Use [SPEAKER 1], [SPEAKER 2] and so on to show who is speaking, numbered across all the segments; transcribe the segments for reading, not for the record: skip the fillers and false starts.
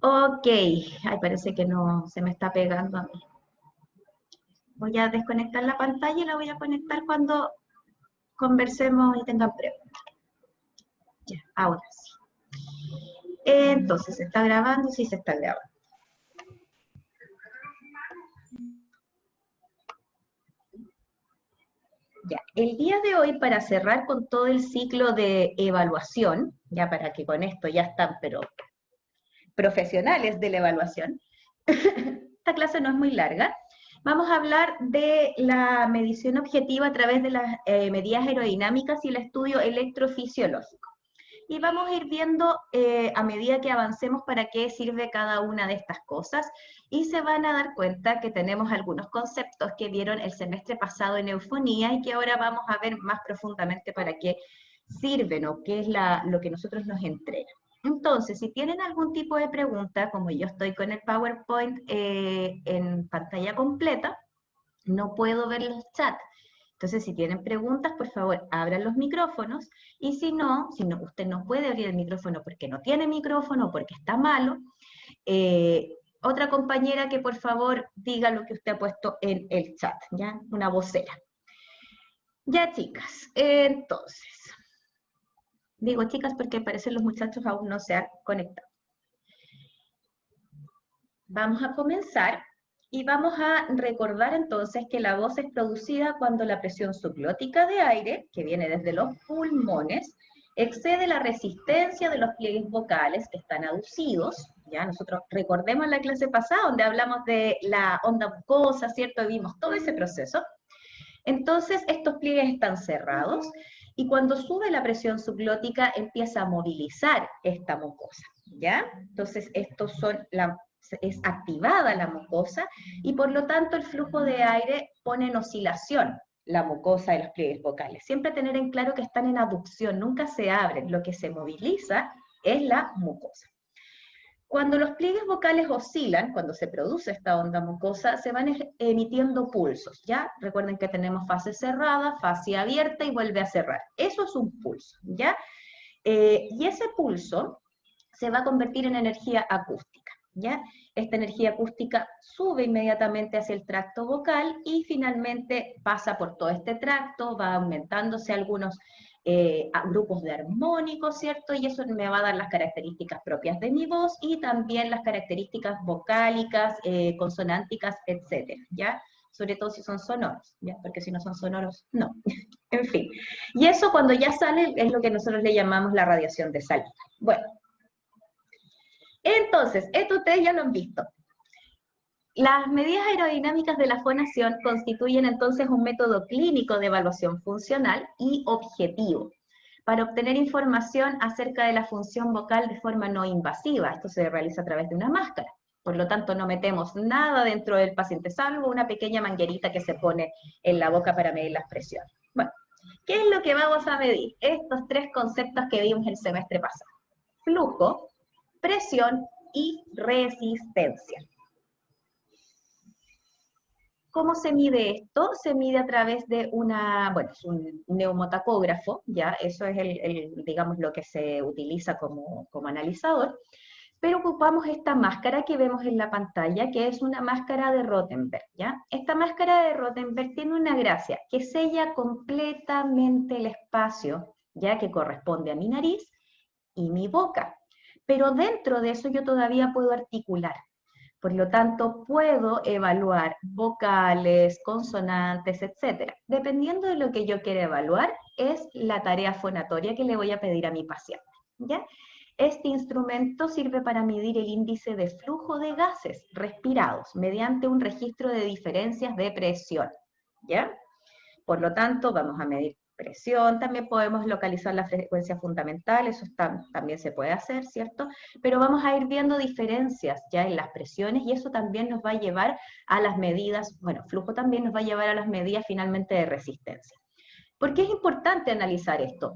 [SPEAKER 1] Ok, ay, parece que no se me está pegando a mí. Voy a desconectar la pantalla y la voy a conectar cuando conversemos y tengan preguntas. Ya, ahora sí. Entonces, ¿se está grabando? Sí, se está grabando. Ya, el día de hoy, para cerrar con todo el ciclo de evaluación, ya para que con esto ya están, pero profesionales de la evaluación, esta clase no es muy larga, vamos a hablar de la medición objetiva a través de las medidas aerodinámicas y el estudio electrofisiológico. Y vamos a ir viendo a medida que avancemos para qué sirve cada una de estas cosas y se van a dar cuenta que tenemos algunos conceptos que vieron el semestre pasado en eufonía y que ahora vamos a ver más profundamente para qué sirven o qué es lo que nosotros nos entregan. Entonces, si tienen algún tipo de pregunta, como yo estoy con el PowerPoint en pantalla completa, no puedo ver los chats. Entonces, si tienen preguntas, por favor, abran los micrófonos. Y si no, usted no puede abrir el micrófono porque no tiene micrófono, porque está malo, otra compañera que por favor diga lo que usted ha puesto en el chat, ¿ya? Una vocera. Ya, chicas, entonces, digo chicas porque parece que los muchachos aún no se han conectado. Vamos a comenzar y vamos a recordar entonces que la voz es producida cuando la presión subglótica de aire, que viene desde los pulmones, excede la resistencia de los pliegues vocales que están aducidos. Ya nosotros recordemos la clase pasada donde hablamos de la onda mucosa, ¿cierto? Vimos todo ese proceso. Entonces estos pliegues están cerrados y cuando sube la presión subglótica empieza a movilizar esta mucosa, ¿ya? Entonces es activada la mucosa y por lo tanto el flujo de aire pone en oscilación la mucosa de los pliegues vocales. Siempre tener en claro que están en aducción, nunca se abren, lo que se moviliza es la mucosa. Cuando los pliegues vocales oscilan, cuando se produce esta onda mucosa, se van emitiendo pulsos, ¿ya? Recuerden que tenemos fase cerrada, fase abierta y vuelve a cerrar. Eso es un pulso, ¿ya? Y ese pulso se va a convertir en energía acústica, ¿ya? Esta energía acústica sube inmediatamente hacia el tracto vocal y finalmente pasa por todo este tracto, va aumentándose algunos grupos de armónicos, ¿cierto? Y eso me va a dar las características propias de mi voz y también las características vocálicas, consonánticas, etcétera, ¿ya? Sobre todo si son sonoros, ¿ya? Porque si no son sonoros, no. En fin. Y eso cuando ya sale es lo que nosotros le llamamos la radiación de salida. Bueno, entonces, esto ustedes ya lo han visto. Las medidas aerodinámicas de la fonación constituyen entonces un método clínico de evaluación funcional y objetivo para obtener información acerca de la función vocal de forma no invasiva. Esto se realiza a través de una máscara. Por lo tanto, no metemos nada dentro del paciente, salvo una pequeña manguerita que se pone en la boca para medir las presiones. Bueno, ¿qué es lo que vamos a medir? Estos tres conceptos que vimos el semestre pasado. Flujo, presión y resistencia. ¿Cómo se mide esto? Se mide a través de es un neumotacógrafo, ya, eso es digamos, lo que se utiliza como analizador, pero ocupamos esta máscara que vemos en la pantalla, que es una máscara de Rothenberg, ¿ya? Esta máscara de Rothenberg tiene una gracia, que sella completamente el espacio, ya que corresponde a mi nariz y mi boca, pero dentro de eso yo todavía puedo articular. Por lo tanto, puedo evaluar vocales, consonantes, etc. Dependiendo de lo que yo quiera evaluar, es la tarea fonatoria que le voy a pedir a mi paciente, ¿ya? Este instrumento sirve para medir el índice de flujo de gases respirados mediante un registro de diferencias de presión, ¿ya? Por lo tanto, vamos a medir presión, también podemos localizar la frecuencia fundamental, eso también se puede hacer, ¿cierto? Pero vamos a ir viendo diferencias ya en las presiones y eso también nos va a llevar a las medidas, bueno, flujo también nos va a llevar a las medidas finalmente de resistencia. ¿Por qué es importante analizar esto?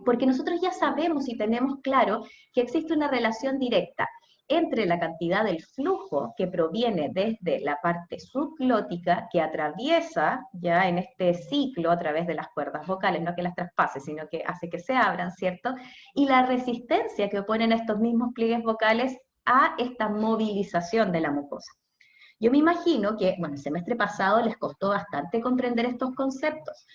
[SPEAKER 1] Porque nosotros ya sabemos y tenemos claro que existe una relación directa entre la cantidad del flujo que proviene desde la parte subglótica que atraviesa ya en este ciclo a través de las cuerdas vocales, no que las traspase, sino que hace que se abran, ¿cierto? Y la resistencia que oponen estos mismos pliegues vocales a esta movilización de la mucosa. Yo me imagino que, bueno, el semestre pasado les costó bastante comprender estos conceptos,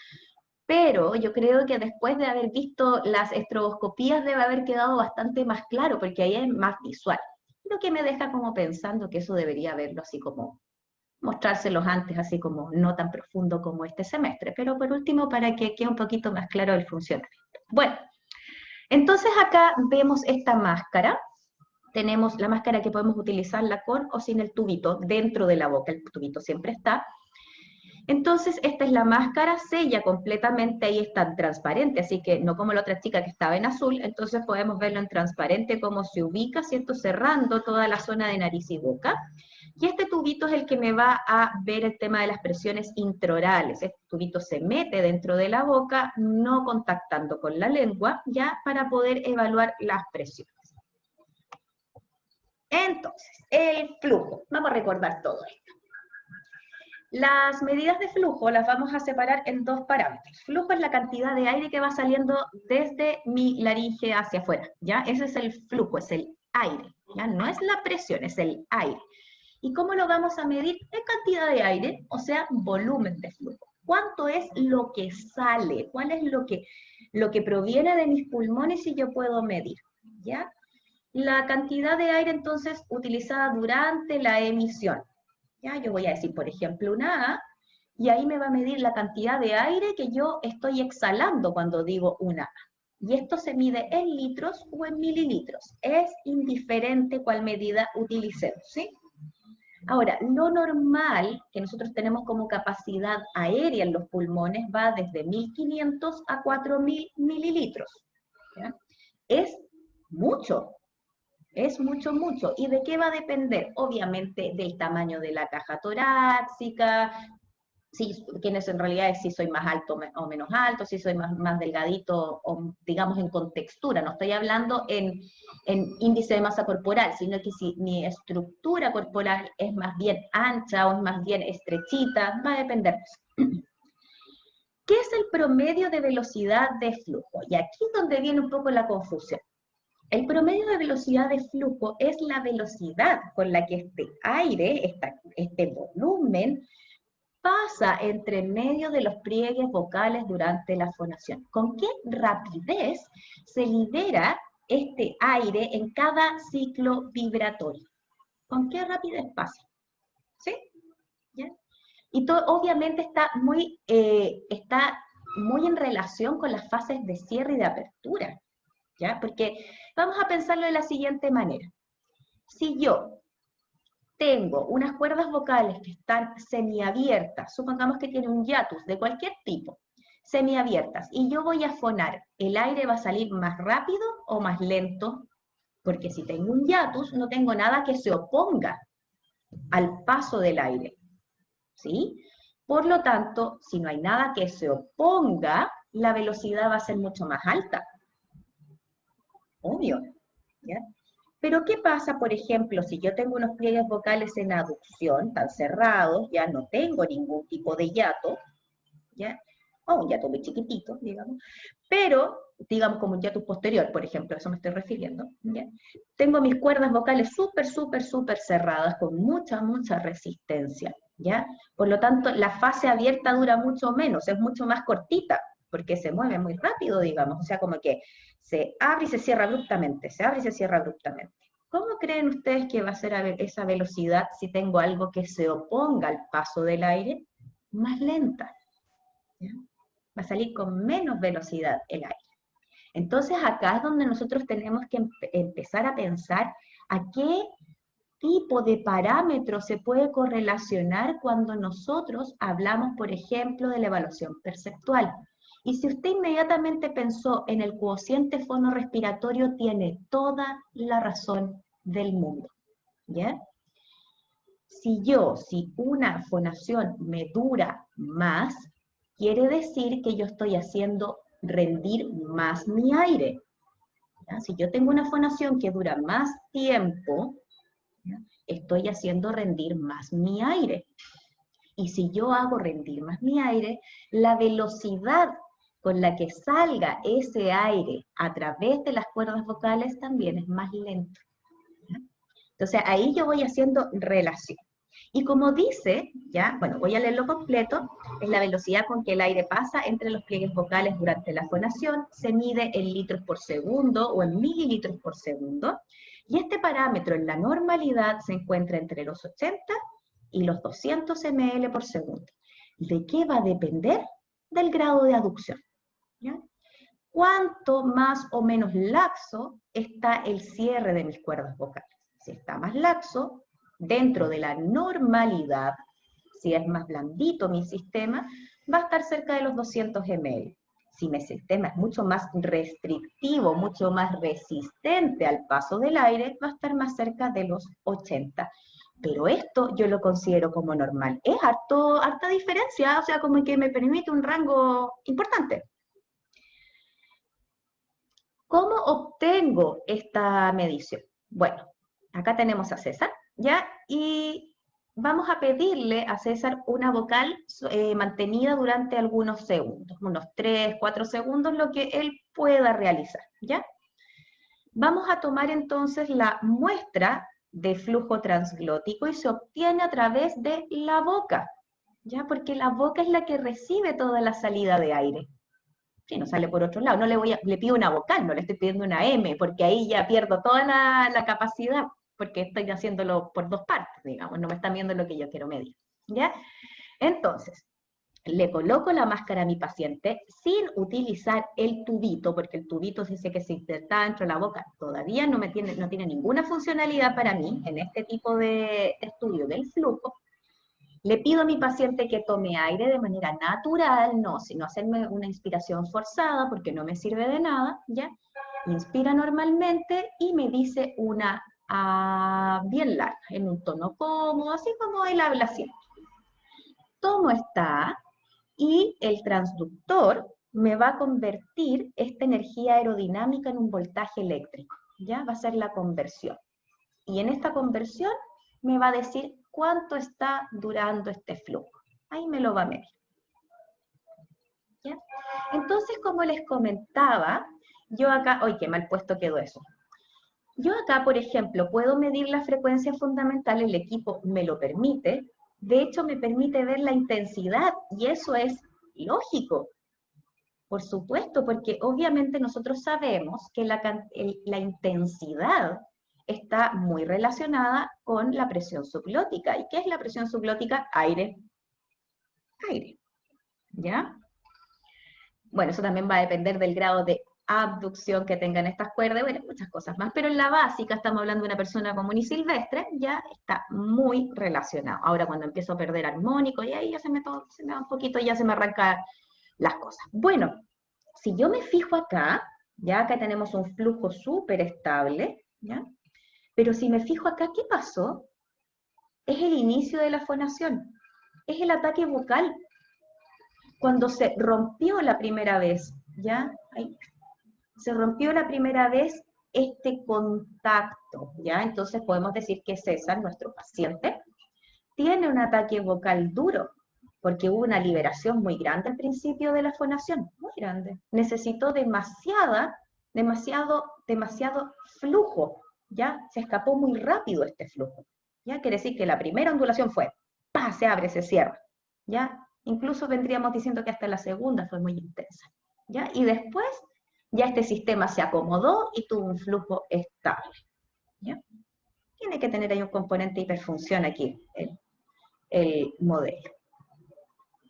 [SPEAKER 1] pero yo creo que después de haber visto las estroboscopías debe haber quedado bastante más claro, porque ahí es más visual. Lo que me deja como pensando que eso debería verlo así como, mostrárselos antes, así como no tan profundo como este semestre, pero por último para que quede un poquito más claro el funcionamiento. Bueno, entonces acá vemos esta máscara. Tenemos la máscara que podemos utilizarla con o sin el tubito dentro de la boca, el tubito siempre está. Entonces, esta es la máscara, sella completamente, ahí está transparente, así que no como la otra chica que estaba en azul, entonces podemos verlo en transparente cómo se ubica, ¿cierto? Cerrando toda la zona de nariz y boca. Y este tubito es el que me va a ver el tema de las presiones intraorales. Este tubito se mete dentro de la boca, no contactando con la lengua, ya para poder evaluar las presiones. Entonces, el flujo. Vamos a recordar todo esto. Las medidas de flujo las vamos a separar en dos parámetros. Flujo es la cantidad de aire que va saliendo desde mi laringe hacia afuera, ¿ya? Ese es el flujo, es el aire, ¿ya? No es la presión, es el aire. ¿Y cómo lo vamos a medir? En cantidad de aire, o sea, volumen de flujo. ¿Cuánto es lo que sale? ¿Cuál es lo que proviene de mis pulmones y yo puedo medir? ¿Ya? La cantidad de aire, entonces, utilizada durante la emisión. ¿Ya? Yo voy a decir, por ejemplo, una A, y ahí me va a medir la cantidad de aire que yo estoy exhalando cuando digo una A. Y esto se mide en litros o en mililitros. Es indiferente cuál medida utilicemos, ¿sí? Ahora, lo normal que nosotros tenemos como capacidad aérea en los pulmones va desde 1500 a 4000 mililitros. ¿Ya? Es mucho. Es mucho, mucho. ¿Y de qué va a depender? Obviamente del tamaño de la caja torácica, si, quiénes en realidad es si soy más alto o menos alto, si soy más delgadito, o digamos en contextura. No estoy hablando en índice de masa corporal, sino que si mi estructura corporal es más bien ancha o es más bien estrechita, va a depender de eso. ¿Qué es el promedio de velocidad de flujo? Y aquí es donde viene un poco la confusión. El promedio de velocidad de flujo es la velocidad con la que este aire, este volumen, pasa entre medio de los pliegues vocales durante la fonación. ¿Con qué rapidez se libera este aire en cada ciclo vibratorio? ¿Con qué rapidez pasa? ¿Sí? ¿Ya? Y obviamente está muy en relación con las fases de cierre y de apertura. ¿Ya? Porque vamos a pensarlo de la siguiente manera. Si yo tengo unas cuerdas vocales que están semiabiertas, supongamos que tiene un hiatus de cualquier tipo, semiabiertas, y yo voy a fonar, ¿el aire va a salir más rápido o más lento? Porque si tengo un hiatus, no tengo nada que se oponga al paso del aire, ¿sí? Por lo tanto, si no hay nada que se oponga, la velocidad va a ser mucho más alta. Obvio, ¿ya? Pero ¿qué pasa, por ejemplo, si yo tengo unos pliegues vocales en aducción, tan cerrados, ya no tengo ningún tipo de hiato, ¿ya? O un hiato muy chiquitito, digamos, pero, digamos como un hiato posterior, por ejemplo, a eso me estoy refiriendo, ¿ya? Tengo mis cuerdas vocales súper cerradas, con mucha resistencia, ¿ya? Por lo tanto, la fase abierta dura mucho menos, es mucho más cortita, porque se mueve muy rápido, digamos, o sea, como que se abre y se cierra abruptamente, se abre y se cierra abruptamente. ¿Cómo creen ustedes que va a ser esa velocidad si tengo algo que se oponga al paso del aire? Más lenta. ¿Ya? Va a salir con menos velocidad el aire. Entonces acá es donde nosotros tenemos que empezar a pensar a qué tipo de parámetros se puede correlacionar cuando nosotros hablamos, por ejemplo, de la evaluación perceptual. Y si usted inmediatamente pensó en el cociente fonorrespiratorio, tiene toda la razón del mundo. ¿Ya? Si una fonación me dura más, quiere decir que yo estoy haciendo rendir más mi aire. ¿Ya? Si yo tengo una fonación que dura más tiempo, ¿ya? Estoy haciendo rendir más mi aire. Y si yo hago rendir más mi aire, la velocidad con la que salga ese aire a través de las cuerdas vocales también es más lento. ¿Ya? Entonces ahí yo voy haciendo relación. Y como dice, ya, bueno, voy a leerlo completo, es la velocidad con que el aire pasa entre los pliegues vocales durante la fonación, se mide en litros por segundo o en mililitros por segundo, y este parámetro en la normalidad se encuentra entre los 80 y los 200 ml por segundo. ¿De qué va a depender? Del grado de aducción. ¿Ya? Cuánto más o menos laxo está el cierre de mis cuerdas vocales. Si está más laxo, dentro de la normalidad, si es más blandito mi sistema, va a estar cerca de los 200 ml. Si mi sistema es mucho más restrictivo, mucho más resistente al paso del aire, va a estar más cerca de los 80. Pero esto yo lo considero como normal. Es harta diferencia, o sea, como que me permite un rango importante. ¿Cómo obtengo esta medición? Bueno, acá tenemos a César, ¿ya? Y vamos a pedirle a César una vocal mantenida durante algunos segundos, unos 3, 4 segundos, lo que él pueda realizar, ¿ya? Vamos a tomar entonces la muestra de flujo transglótico y se obtiene a través de la boca, ¿ya? Porque la boca es la que recibe toda la salida de aire. Si no sale por otro lado, no le pido una vocal, no le estoy pidiendo una M, porque ahí ya pierdo toda la capacidad, porque estoy haciéndolo por dos partes, digamos, no me están viendo lo que yo quiero medir, ¿ya? Entonces, le coloco la máscara a mi paciente sin utilizar el tubito, porque el tubito dice que se inserta dentro de la boca, todavía no tiene ninguna funcionalidad para mí en este tipo de estudio del flujo. Le pido a mi paciente que tome aire de manera natural, no, sino hacerme una inspiración forzada, porque no me sirve de nada, ¿ya? Inspira normalmente y me dice una bien larga, en un tono cómodo, así como él habla siempre. Tomo esta A y el transductor me va a convertir esta energía aerodinámica en un voltaje eléctrico, ¿ya? Va a ser la conversión. Y en esta conversión me va a decir cuánto está durando este flujo. Ahí me lo va a medir. ¿Ya? Entonces, como les comentaba, yo acá, ¡ay, qué mal puesto quedó eso! Yo acá, por ejemplo, puedo medir la frecuencia fundamental, el equipo me lo permite, de hecho me permite ver la intensidad, y eso es lógico, por supuesto, porque obviamente nosotros sabemos que la intensidad está muy relacionada con la presión subglótica. ¿Y qué es la presión subglótica? Aire. Aire. ¿Ya? Bueno, eso también va a depender del grado de abducción que tengan estas cuerdas, bueno, muchas cosas más, pero en la básica estamos hablando de una persona común y silvestre, ya está muy relacionado. Ahora cuando empiezo a perder armónico, y ahí ya se me va un poquito, ya se me arrancan las cosas. Bueno, si yo me fijo acá, ya acá tenemos un flujo súper estable, ¿ya? Pero si me fijo acá, ¿qué pasó? Es el inicio de la fonación, es el ataque vocal. Cuando se rompió la primera vez, ¿ya? Ahí, se rompió la primera vez este contacto, ¿ya? Entonces podemos decir que César, nuestro paciente, tiene un ataque vocal duro, porque hubo una liberación muy grande al principio de la fonación, muy grande. Necesitó demasiado flujo, ¿ya? Se escapó muy rápido este flujo, ¿ya? Quiere decir que la primera ondulación fue, ¡pah!, se abre, se cierra, ¿ya? Incluso vendríamos diciendo que hasta la segunda fue muy intensa, ¿ya? Y después ya este sistema se acomodó y tuvo un flujo estable, ¿ya? Tiene que tener ahí un componente hiperfunción aquí, el modelo,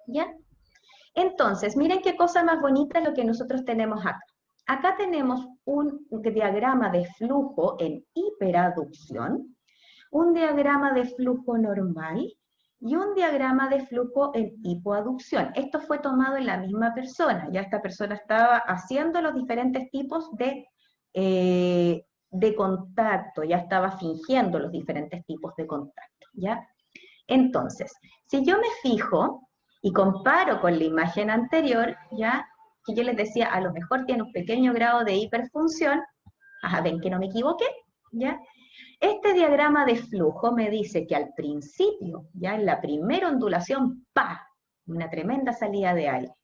[SPEAKER 1] ¿ya? Entonces, miren qué cosa más bonita lo que nosotros tenemos acá. Acá tenemos un diagrama de flujo en hiperaducción, un diagrama de flujo normal y un diagrama de flujo en hipoaducción. Esto fue tomado en la misma persona, ya esta persona estaba haciendo los diferentes tipos de contacto, ya estaba fingiendo los diferentes tipos de contacto, ¿ya? Entonces, si yo me fijo y comparo con la imagen anterior, ¿ya? Que yo les decía, a lo mejor tiene un pequeño grado de hiperfunción, ajá, ven que no me equivoqué, ¿ya? Este diagrama de flujo me dice que al principio, ya en la primera ondulación, ¡pa!, una tremenda salida de aire.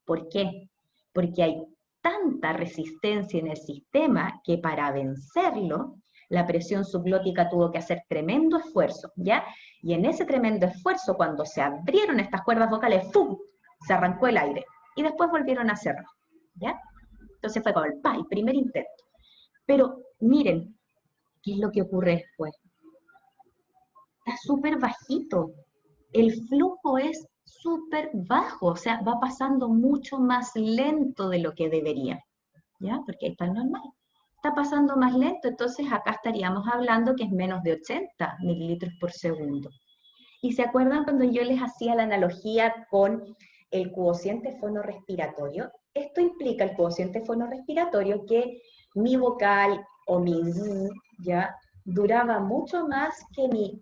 [SPEAKER 1] ¿Por qué? Porque hay tanta resistencia en el sistema que para vencerlo La presión subglótica tuvo que hacer tremendo esfuerzo, ¿ya? Y en ese tremendo esfuerzo, cuando se abrieron estas cuerdas vocales, ¡fum!, se arrancó el aire. Y después volvieron a cerrar, ¿ya? Entonces fue como el primer intento. Pero miren, ¿qué es lo que ocurre después? Está súper bajito. El flujo es súper bajo, o sea, va pasando mucho más lento de lo que debería, ¿ya? Porque ahí está el normal. Está pasando más lento, entonces acá estaríamos hablando que es menos de 80 mililitros por segundo. ¿Y se acuerdan cuando yo les hacía la analogía con el cociente fonorrespiratorio? Esto implica el cociente fonorrespiratorio que mi vocal o mi z, ¿ya?, duraba mucho más que mi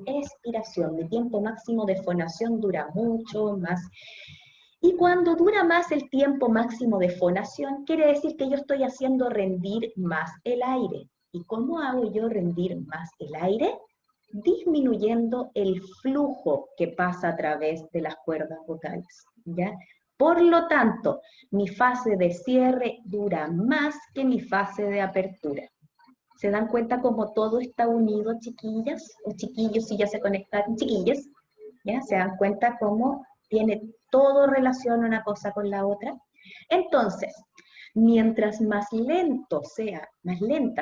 [SPEAKER 1] expiración. Mi tiempo máximo de fonación dura mucho más. Y cuando dura más el tiempo máximo de fonación, quiere decir que yo estoy haciendo rendir más el aire. ¿Y cómo hago yo rendir más el aire? Disminuyendo el flujo que pasa a través de las cuerdas vocales, ¿ya? Por lo tanto, mi fase de cierre dura más que mi fase de apertura. ¿Se dan cuenta cómo todo está unido, chiquillas? O chiquillos, si ya se conectaron, chiquillas, ¿ya? ¿Se dan cuenta cómo tiene todo relación una cosa con la otra? Entonces, mientras más lenta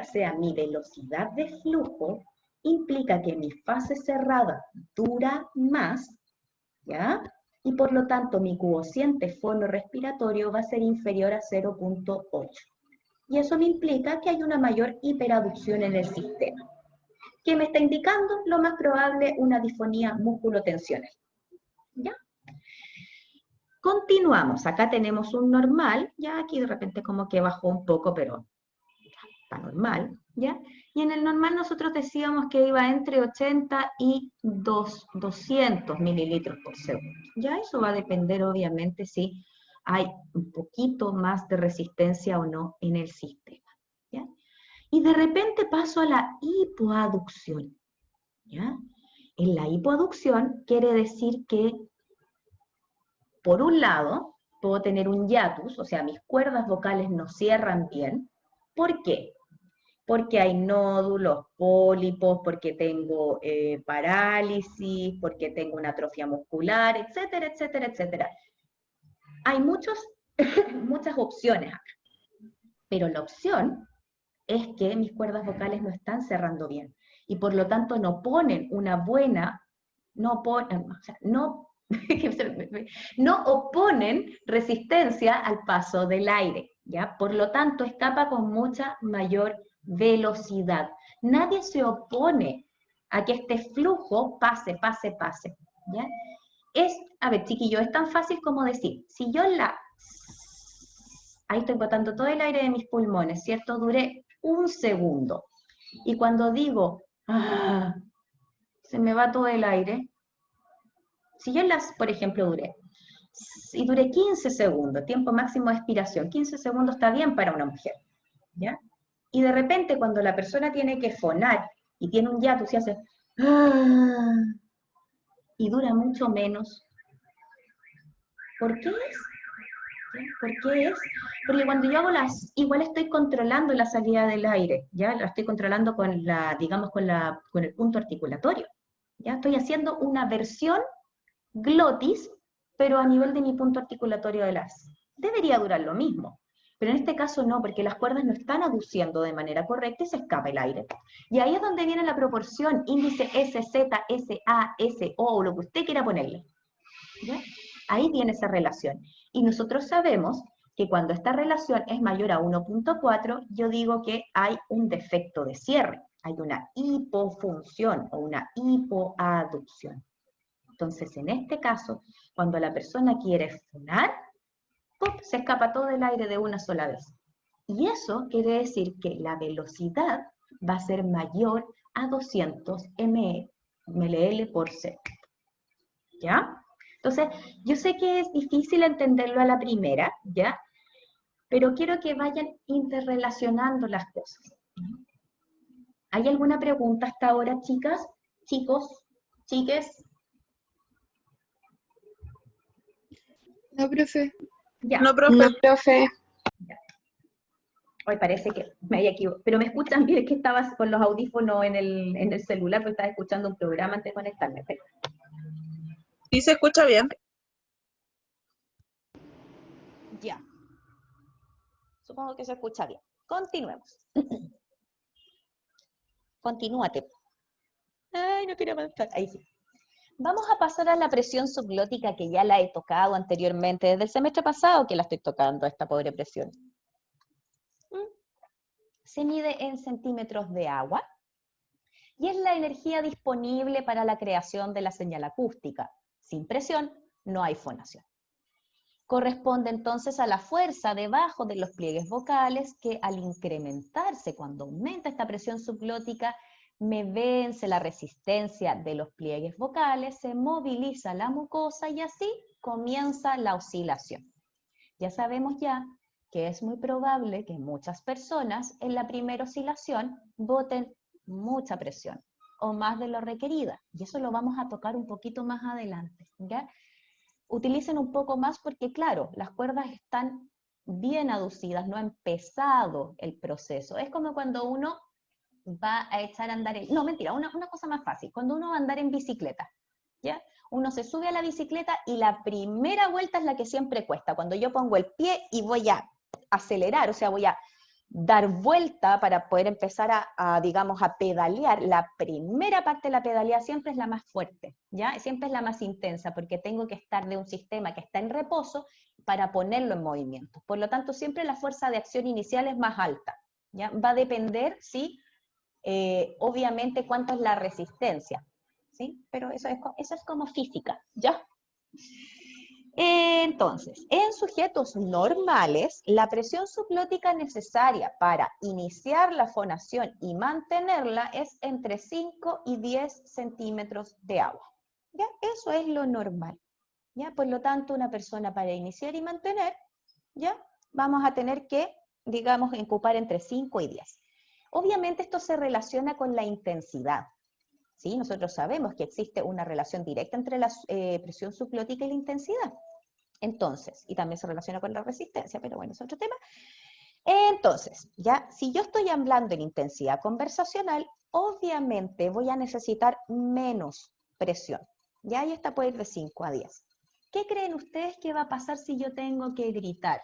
[SPEAKER 1] sea mi velocidad de flujo, implica que mi fase cerrada dura más, ¿ya? Y por lo tanto mi cociente fonorrespiratorio va a ser inferior a 0.8. Y eso me implica que hay una mayor hiperaducción en el sistema. ¿Qué me está indicando? Lo más probable, una disfonía musculotensional, ¿ya? Continuamos, acá tenemos un normal, ya aquí de repente como que bajó un poco, pero está normal, ¿ya? Y en el normal nosotros decíamos que iba entre 80 y 200 mililitros por segundo. Ya eso va a depender obviamente si hay un poquito más de resistencia o no en el sistema, ¿ya? Y de repente paso a la hipoaducción, ¿ya? En la hipoaducción quiere decir que, por un lado, puedo tener un hiatus, o sea, mis cuerdas vocales no cierran bien. ¿Por qué? Porque hay nódulos, pólipos, porque tengo parálisis, porque tengo una atrofia muscular, etcétera, etcétera, etcétera. Hay muchas opciones acá, pero la opción es que mis cuerdas vocales no están cerrando bien y por lo tanto no ponen una buena, no oponen resistencia al paso del aire, ¿ya? Por lo tanto escapa con mucha mayor velocidad. Nadie se opone a que este flujo pase, ¿ya? A ver, chiquillos, es tan fácil como decir, si yo ahí estoy botando todo el aire de mis pulmones, ¿cierto? Duré un segundo. Y cuando digo, se me va todo el aire, si yo por ejemplo, duré 15 segundos, tiempo máximo de expiración, 15 segundos está bien para una mujer, ¿ya? Y de repente cuando la persona tiene que fonar y tiene un hiatus y hace, y dura mucho menos, ¿por qué es? ¿Por qué es? Porque cuando yo hago igual estoy controlando la salida del aire, ¿ya? La estoy controlando con digamos, con el punto articulatorio, ¿ya? Estoy haciendo una versión glotis, pero a nivel de mi punto articulatorio de las. Debería durar lo mismo, pero en este caso no, porque las cuerdas no están aduciendo de manera correcta y se escapa el aire. Y ahí es donde viene la proporción, índice SZ, SA, SO, o lo que usted quiera ponerle, ¿ya? Ahí viene esa relación. Y nosotros sabemos que cuando esta relación es mayor a 1.4, yo digo que hay un defecto de cierre, hay una hipofunción o una hipoaducción. Entonces, en este caso, cuando la persona quiere fonar, ¡pum!, se escapa todo el aire de una sola vez. Y eso quiere decir que la velocidad va a ser mayor a 200 ml por segundo. ¿Ya? Entonces, yo sé que es difícil entenderlo a la primera, ¿ya? Pero quiero que vayan interrelacionando las cosas. ¿Hay alguna pregunta hasta ahora, chicas, chicos, chiques?
[SPEAKER 2] No, profe.
[SPEAKER 1] Ya.
[SPEAKER 3] No, profe.
[SPEAKER 2] No, profe.
[SPEAKER 1] Ya. Hoy parece que me había equivocado, pero me escuchan bien, es que estabas con los audífonos en el celular, porque estaba escuchando un programa antes de conectarme. Pero
[SPEAKER 2] ¿Sí se escucha bien?
[SPEAKER 1] ya, supongo que se escucha bien. Continuemos. Continúate. Ay, no quiero avanzar. Ahí sí. Vamos a pasar a la presión subglótica, que ya la he tocado anteriormente, desde el semestre pasado que la estoy tocando, esta pobre presión. Se mide en centímetros de agua y es la energía disponible para la creación de la señal acústica. Sin presión no hay fonación. Corresponde entonces a la fuerza debajo de los pliegues vocales que al incrementarse, cuando aumenta esta presión subglótica, me vence la resistencia de los pliegues vocales, se moviliza la mucosa y así comienza la oscilación. Ya sabemos ya que es muy probable que muchas personas en la primera oscilación boten mucha presión o más de lo requerida. Y eso lo vamos a tocar un poquito más adelante, ¿ya? Utilicen un poco más porque, claro, las cuerdas están bien aducidas, no ha empezado el proceso. Es como cuando uno va a echar a andar, no, mentira, una cosa más fácil, cuando uno va a andar en bicicleta, ¿ya? Uno se sube a la bicicleta y la primera vuelta es la que siempre cuesta, cuando yo pongo el pie y voy a acelerar, o sea, voy a dar vuelta para poder empezar digamos, a pedalear. La primera parte de la pedalea siempre es la más fuerte, ¿ya? Siempre es la más intensa, porque tengo que estar de un sistema que está en reposo para ponerlo en movimiento. Por lo tanto, siempre la fuerza de acción inicial es más alta, ¿ya? Va a depender, ¿sí? Obviamente, cuánto es la resistencia, ¿sí? Pero eso es como física, ¿ya? Entonces, en sujetos normales, la presión subglótica necesaria para iniciar la fonación y mantenerla es entre 5 y 10 centímetros de agua. ¿Ya? Eso es lo normal. ¿Ya? Por lo tanto, una persona para iniciar y mantener, ¿ya? Vamos a tener que, digamos, ocupar entre 5 y 10. Obviamente esto se relaciona con la intensidad. ¿Sí? Nosotros sabemos que existe una relación directa entre la presión subglótica y la intensidad. Entonces, y también se relaciona con la resistencia, pero bueno, es otro tema. Entonces, ya, si yo estoy hablando en intensidad conversacional, obviamente voy a necesitar menos presión. Ya, y esta puede ir de 5 a 10. ¿Qué creen ustedes que va a pasar si yo tengo que gritar?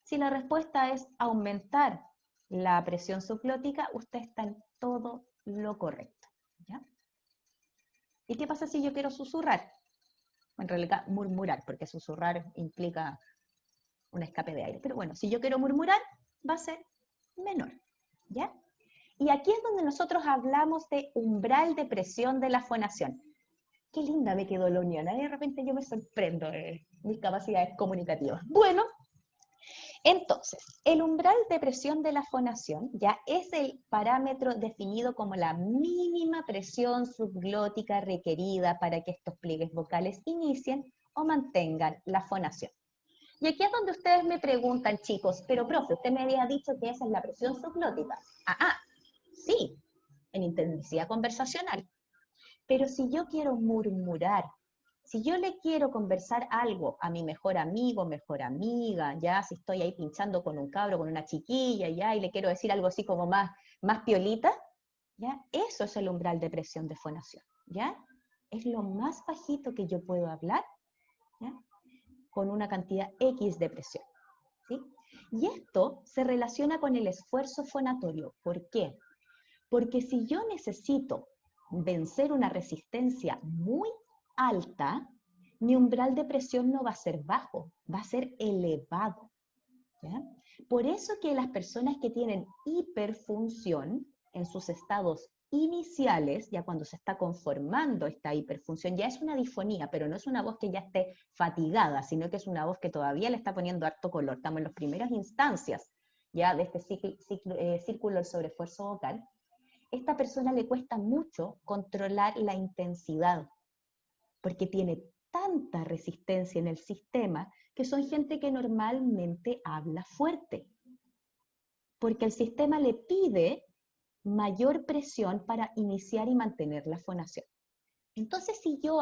[SPEAKER 1] Si la respuesta es aumentar la presión subglótica, usted está en todo lo correcto. ¿Ya? ¿Y qué pasa si yo quiero susurrar? En realidad, murmurar, porque susurrar implica un escape de aire. Pero bueno, si yo quiero murmurar, va a ser menor, ¿ya? Y aquí es donde nosotros hablamos de umbral de presión de la fonación. Qué linda me quedó la unión, ¿eh? De repente yo me sorprendo de mis capacidades comunicativas. Bueno, entonces, el umbral de presión de la fonación ya es el parámetro definido como la mínima presión subglótica requerida para que estos pliegues vocales inicien o mantengan la fonación. Y aquí es donde ustedes me preguntan, chicos, pero profe, usted me había dicho que esa es la presión subglótica. Sí, en intensidad conversacional. Pero si yo quiero murmurar, si yo le quiero conversar algo a mi mejor amigo, mejor amiga, ya si estoy ahí pinchando con un cabro, con una chiquilla, ya, y le quiero decir algo así como más piolita, ya, eso es el umbral de presión de fonación, ya. Es lo más bajito que yo puedo hablar, ¿ya? Con una cantidad X de presión, ¿sí? Y esto se relaciona con el esfuerzo fonatorio. ¿Por qué? Porque si yo necesito vencer una resistencia muy alta, mi umbral de presión no va a ser bajo, va a ser elevado, ¿ya? Por eso que las personas que tienen hiperfunción en sus estados iniciales, ya cuando se está conformando esta hiperfunción, ya es una disfonía, pero no es una voz que ya esté fatigada, sino que es una voz que todavía le está poniendo harto color. Estamos en las primeras instancias ya de este círculo del sobreesfuerzo vocal. Esta persona le cuesta mucho controlar la intensidad, porque tiene tanta resistencia en el sistema que son gente que normalmente habla fuerte, porque el sistema le pide mayor presión para iniciar y mantener la fonación. Entonces, si yo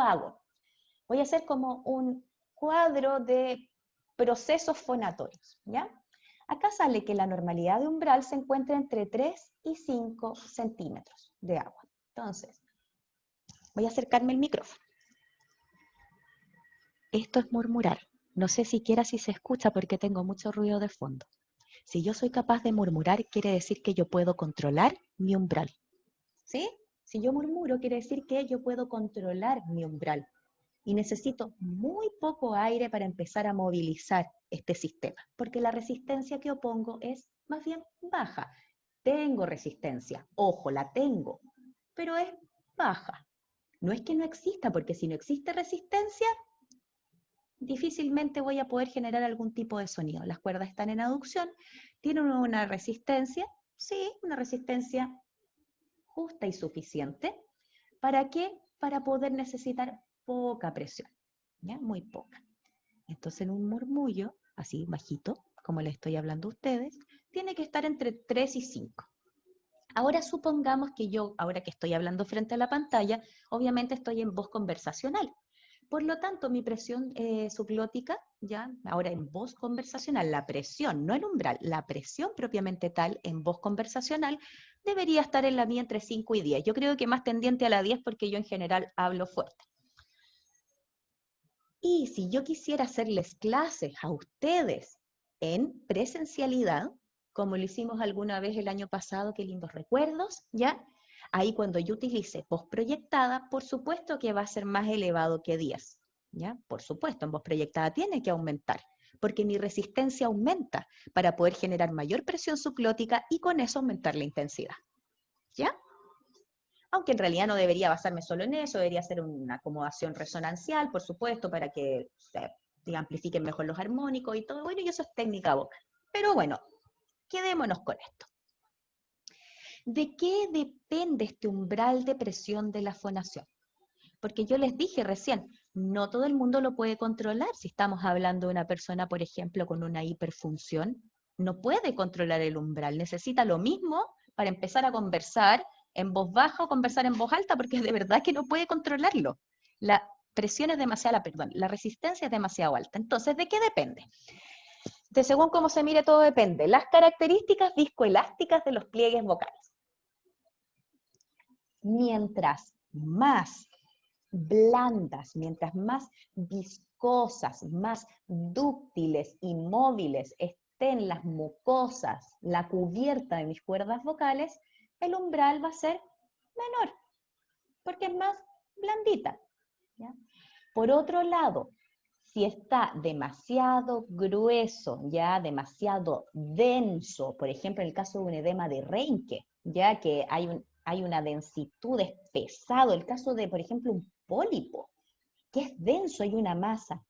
[SPEAKER 1] voy a hacer como un cuadro de procesos fonatorios, ¿ya? Acá sale que la normalidad de umbral se encuentra entre 3 y 5 centímetros de agua. Entonces, voy a acercarme el micrófono. Esto es murmurar. No sé siquiera si se escucha porque tengo mucho ruido de fondo. Si yo soy capaz de murmurar, quiere decir que yo puedo controlar mi umbral. ¿Sí? Si yo murmuro, quiere decir que yo puedo controlar mi umbral. Y necesito muy poco aire para empezar a movilizar este sistema, porque la resistencia que opongo es más bien baja. Tengo resistencia, ojo, la tengo, pero es baja. No es que no exista, porque si no existe resistencia, difícilmente voy a poder generar algún tipo de sonido. Las cuerdas están en aducción, tienen una resistencia, sí, una resistencia justa y suficiente. ¿Para qué? Para poder necesitar poca presión, ¿ya? Muy poca. Entonces en un murmullo, así bajito, como le estoy hablando a ustedes, tiene que estar entre 3 y 5. Ahora supongamos que yo, ahora que estoy hablando frente a la pantalla, obviamente estoy en voz conversacional. Por lo tanto, mi presión subglótica, ya, ahora en voz conversacional, la presión, no el umbral, la presión propiamente tal en voz conversacional, debería estar en la mía entre 5 y 10. Yo creo que más tendiente a la 10 porque yo en general hablo fuerte. Y si yo quisiera hacerles clases a ustedes en presencialidad, como lo hicimos alguna vez el año pasado, qué lindos recuerdos, ¿ya? Ahí cuando yo utilice voz proyectada, por supuesto que va a ser más elevado que 10, ¿ya? Por supuesto, en voz proyectada tiene que aumentar, porque mi resistencia aumenta para poder generar mayor presión subglótica y con eso aumentar la intensidad, ¿ya? Aunque en realidad no debería basarme solo en eso, debería ser una acomodación resonancial, por supuesto, para que se amplifiquen mejor los armónicos y todo, bueno, y eso es técnica vocal. Pero bueno, quedémonos con esto. ¿De qué depende este umbral de presión de la fonación? Porque yo les dije recién, no todo el mundo lo puede controlar. Si estamos hablando de una persona, por ejemplo, con una hiperfunción, no puede controlar el umbral. Necesita lo mismo para empezar a conversar en voz baja o conversar en voz alta, porque de verdad que no puede controlarlo. La presión es demasiada, perdón, la resistencia es demasiado alta. Entonces, ¿de qué depende? De según cómo se mire, todo depende. Las características viscoelásticas de los pliegues vocales. Mientras más blandas, mientras más viscosas, más dúctiles y móviles estén las mucosas, la cubierta de mis cuerdas vocales, el umbral va a ser menor, porque es más blandita, ¿ya? Por otro lado, si está demasiado grueso, ya demasiado denso, por ejemplo en el caso de un edema de Reinke, ya que hay una densitud, es pesado, el caso de, por ejemplo, un pólipo, que es denso, hay una masa,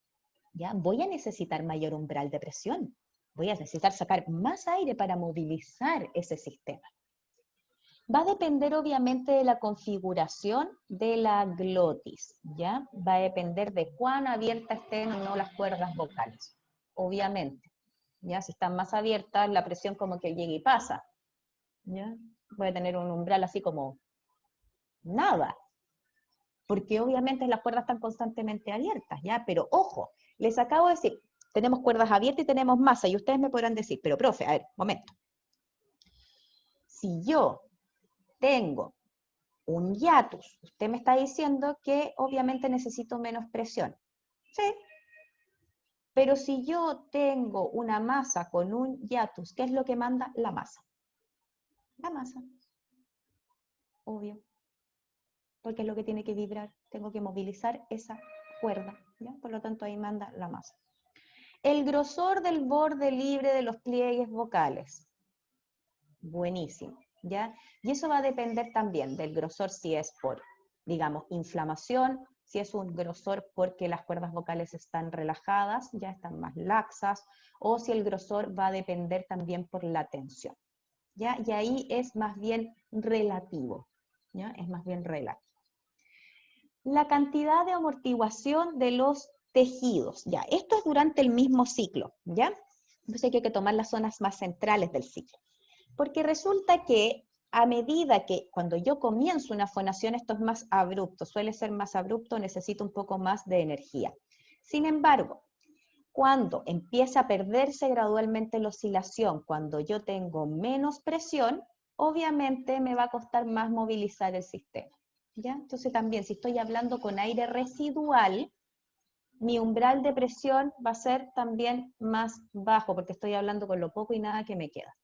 [SPEAKER 1] ¿ya? Voy a necesitar mayor umbral de presión, voy a necesitar sacar más aire para movilizar ese sistema. Va a depender obviamente de la configuración de la glotis, ¿ya? Va a depender de cuán abiertas estén o no las cuerdas vocales, obviamente, ¿ya? Si están más abiertas, la presión como que llega y pasa, ¿ya? Voy a tener un umbral así como nada, porque obviamente las cuerdas están constantemente abiertas, ¿ya? Pero ojo, les acabo de decir, tenemos cuerdas abiertas y tenemos masa, y ustedes me podrán decir, pero profe, a ver, momento. Si yo tengo un hiatus, usted me está diciendo que obviamente necesito menos presión, ¿sí? Pero si yo tengo una masa con un hiatus, ¿qué es lo que manda? La masa. La masa. Obvio. Porque es lo que tiene que vibrar. Tengo que movilizar esa cuerda, ¿ya? Por lo tanto, ahí manda la masa. El grosor del borde libre de los pliegues vocales. Buenísimo, ¿ya? Y eso va a depender también del grosor, si es por, digamos, inflamación, si es un grosor porque las cuerdas vocales están relajadas, ya están más laxas, o si el grosor va a depender también por la tensión, ¿ya? Y ahí es más bien relativo, ¿ya? Es más bien relativo. La cantidad de amortiguación de los tejidos, ¿ya? Esto es durante el mismo ciclo, ¿ya? Entonces hay que tomar las zonas más centrales del ciclo. Porque resulta que a medida que cuando yo comienzo una fonación, esto es más abrupto, suele ser más abrupto, necesito un poco más de energía. Sin embargo, Cuando empieza a perderse gradualmente la oscilación, cuando yo tengo menos presión, obviamente me va a costar más movilizar el sistema, ¿ya? Entonces también, si estoy hablando con aire residual, mi umbral de presión va a ser también más bajo, porque estoy hablando con lo poco y nada que me queda.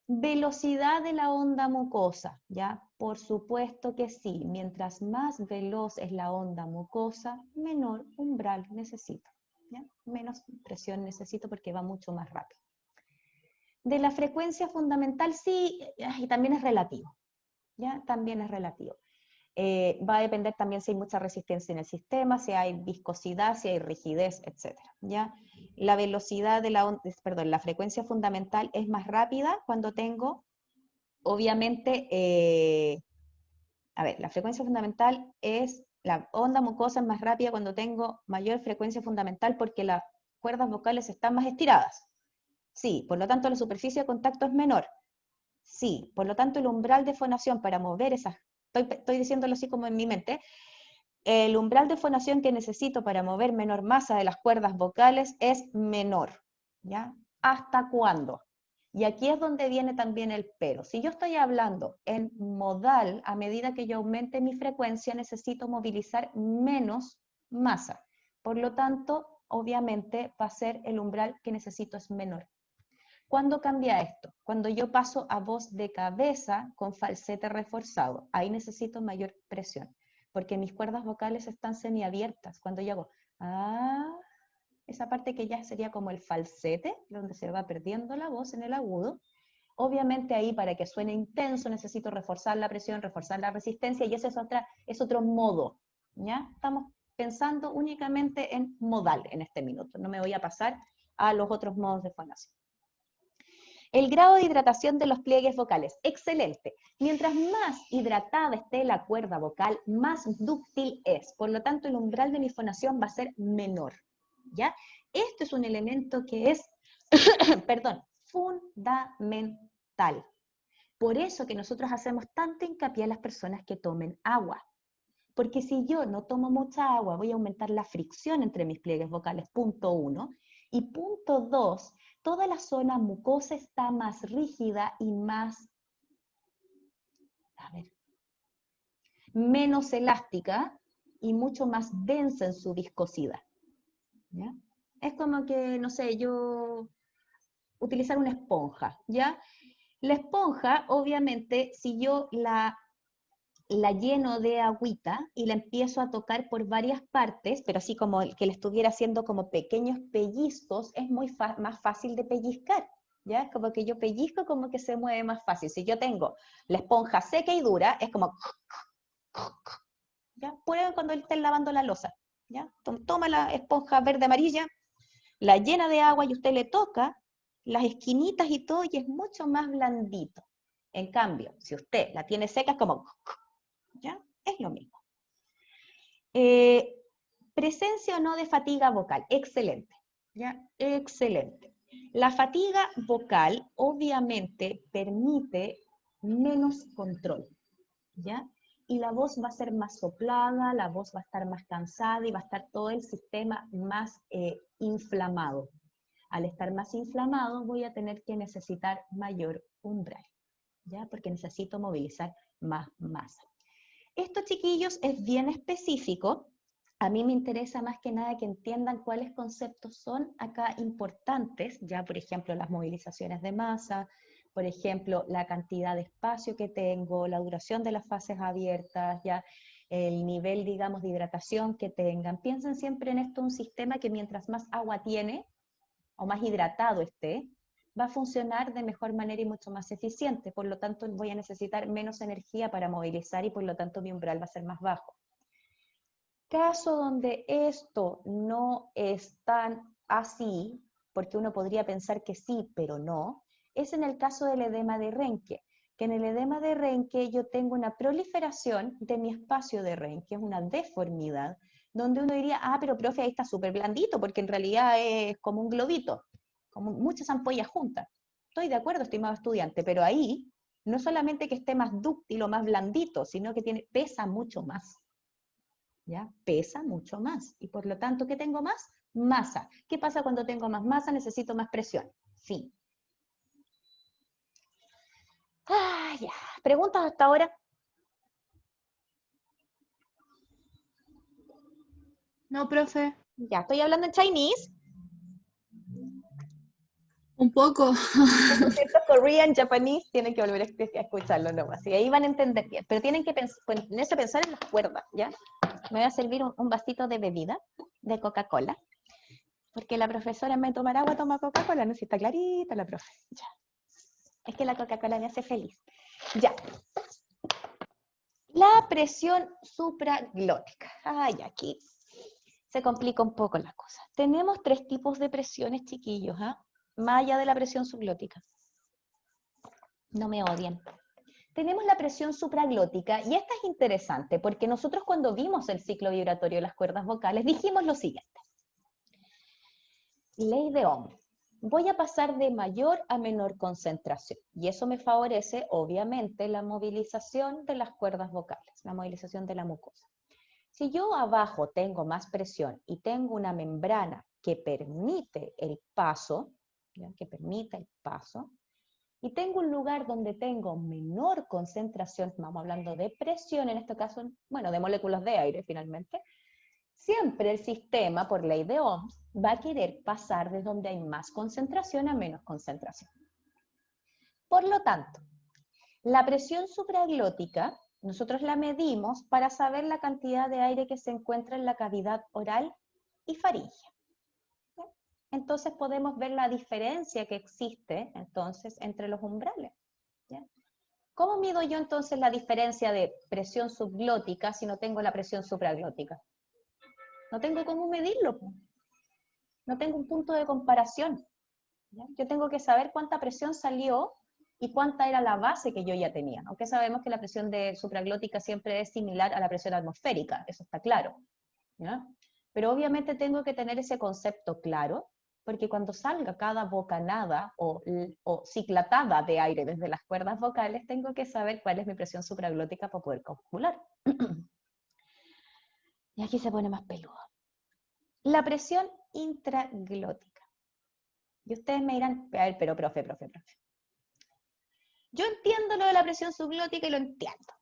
[SPEAKER 1] Velocidad de la onda mucosa, ¿ya? Por supuesto que sí. Mientras más veloz es la onda mucosa, menor umbral necesito, ¿ya? Menos presión necesito porque va mucho más rápido. De la frecuencia fundamental, sí, y también es relativo, ¿ya? También es relativo. Va a depender también si hay mucha resistencia en el sistema, si hay viscosidad, si hay rigidez, etc. ¿Ya? La velocidad de la frecuencia fundamental es más rápida cuando tengo, obviamente, la frecuencia fundamental es, la onda mucosa es más rápida cuando tengo mayor frecuencia fundamental porque las cuerdas vocales están más estiradas. Sí, por lo tanto la superficie de contacto es menor. Sí, por lo tanto el umbral de fonación para mover esas, estoy diciéndolo así como en mi mente, el umbral de fonación que necesito para mover menor masa de las cuerdas vocales es menor, ¿ya? ¿Hasta cuándo? Y aquí es donde viene también el pero. Si yo estoy hablando en modal, a medida que yo aumente mi frecuencia, necesito movilizar menos masa. Por lo tanto, obviamente, va a ser el umbral que necesito es menor. ¿Cuándo cambia esto? Cuando yo paso a voz de cabeza con falsete reforzado. Ahí necesito mayor presión, porque mis cuerdas vocales están semiabiertas. Cuando yo hago, esa parte que ya sería como el falsete, donde se va perdiendo la voz en el agudo, obviamente ahí para que suene intenso necesito reforzar la presión, reforzar la resistencia, y ese es otro modo, ¿ya? Estamos pensando únicamente en modal en este minuto, no me voy a pasar a los otros modos de fonación. El grado de hidratación de los pliegues vocales, excelente. Mientras más hidratada esté la cuerda vocal, más dúctil es. Por lo tanto, el umbral de mi fonación va a ser menor, ¿ya? Esto es un elemento que es, perdón, fundamental. Por eso que nosotros hacemos tanto hincapié a las personas que tomen agua. Porque si yo no tomo mucha agua, voy a aumentar la fricción entre mis pliegues vocales, punto 1. Y punto 2, toda la zona mucosa está más rígida y más, menos elástica y mucho más densa en su viscosidad, ¿ya? Es como que, no sé, yo utilizar una esponja, ¿ya? La esponja, obviamente, si yo la lleno de agüita y la empiezo a tocar por varias partes, pero así como que le estuviera haciendo como pequeños pellizcos, es más fácil de pellizcar, ¿ya? Es como que yo pellizco, como que se mueve más fácil. Si yo tengo la esponja seca y dura, es como, ¿ya? Prueben cuando estén lavando la loza, ¿ya? Toma la esponja verde amarilla, la llena de agua y usted le toca las esquinitas y todo, y es mucho más blandito. En cambio, si usted la tiene seca, es como, ¿ya? Es lo mismo. Presencia o no de fatiga vocal, excelente, ¿ya? Excelente. La fatiga vocal obviamente permite menos control, ¿ya? Y la voz va a ser más soplada, la voz va a estar más cansada y va a estar todo el sistema más inflamado. Al estar más inflamado voy a tener que necesitar mayor umbral, ¿ya? Porque necesito movilizar más masa. Esto, chiquillos, es bien específico. A mí me interesa más que nada que entiendan cuáles conceptos son acá importantes, ya por ejemplo las movilizaciones de masa, por ejemplo la cantidad de espacio que tengo, la duración de las fases abiertas, ya el nivel, digamos, de hidratación que tengan. Piensen siempre en esto, un sistema que mientras más agua tiene, o más hidratado esté, va a funcionar de mejor manera y mucho más eficiente. Por lo tanto, voy a necesitar menos energía para movilizar y por lo tanto mi umbral va a ser más bajo. Caso donde esto no es tan así, porque uno podría pensar que sí, pero no, es en el caso del edema de Renke, que en el edema de Renke yo tengo una proliferación de mi espacio de Renke, es una deformidad, donde uno diría, pero profe, ahí está súper blandito, porque en realidad es como un globito, como muchas ampollas juntas. Estoy de acuerdo, estimado estudiante, pero ahí no solamente que esté más dúctil o más blandito, sino que pesa mucho más. ¿Ya? Pesa mucho más. Y por lo tanto, ¿qué tengo más? Masa. ¿Qué pasa cuando tengo más masa? Necesito más presión. Fin. Ah, ya. ¿Preguntas hasta ahora?
[SPEAKER 2] No, profe.
[SPEAKER 1] Ya, estoy hablando en Chinese.
[SPEAKER 2] Un poco.
[SPEAKER 1] Por cierto, Korean, Japanese, tienen que volver a escucharlo nomás. Y ahí van a entender bien. Pero tienen que ponerse a pensar en las cuerdas, ¿ya? Me voy a servir un vasito de bebida, de Coca-Cola. Porque la profesora en vez de tomar agua toma Coca-Cola, no sé si está clarita la profe. Ya. Es que la Coca-Cola me hace feliz. Ya. La presión supraglótica. Ay, aquí se complica un poco la cosa. Tenemos 3 tipos de presiones, chiquillos, ¿ah? Más allá de la presión subglótica. No me odien. Tenemos la presión supraglótica, y esta es interesante, porque nosotros cuando vimos el ciclo vibratorio de las cuerdas vocales, dijimos lo siguiente. Ley de Ohm. Voy a pasar de mayor a menor concentración, y eso me favorece, obviamente, la movilización de las cuerdas vocales, la movilización de la mucosa. Si yo abajo tengo más presión y tengo una membrana que permite el paso, ¿ya? Que permite el paso, y tengo un lugar donde tengo menor concentración, vamos hablando de presión en este caso, bueno, de moléculas de aire finalmente, siempre el sistema, por ley de Ohm, va a querer pasar de donde hay más concentración a menos concentración. Por lo tanto, la presión supraglótica, nosotros la medimos para saber la cantidad de aire que se encuentra en la cavidad oral y faríngea. Entonces podemos ver la diferencia que existe entonces entre los umbrales. ¿Ya? ¿Cómo mido yo entonces la diferencia de presión subglótica si no tengo la presión supraglótica? No tengo cómo medirlo. No tengo un punto de comparación. ¿Ya? Yo tengo que saber cuánta presión salió y cuánta era la base que yo ya tenía. Aunque sabemos que la presión supraglótica siempre es similar a la presión atmosférica, eso está claro. ¿Ya? Pero obviamente tengo que tener ese concepto claro, porque cuando salga cada bocanada o ciclatada de aire desde las cuerdas vocales, tengo que saber cuál es mi presión supraglótica para poder calcular. Y aquí se pone más peludo. La presión intraglótica. Y ustedes me dirán, a ver, pero profe. Yo entiendo lo de la presión subglótica y lo entiendo.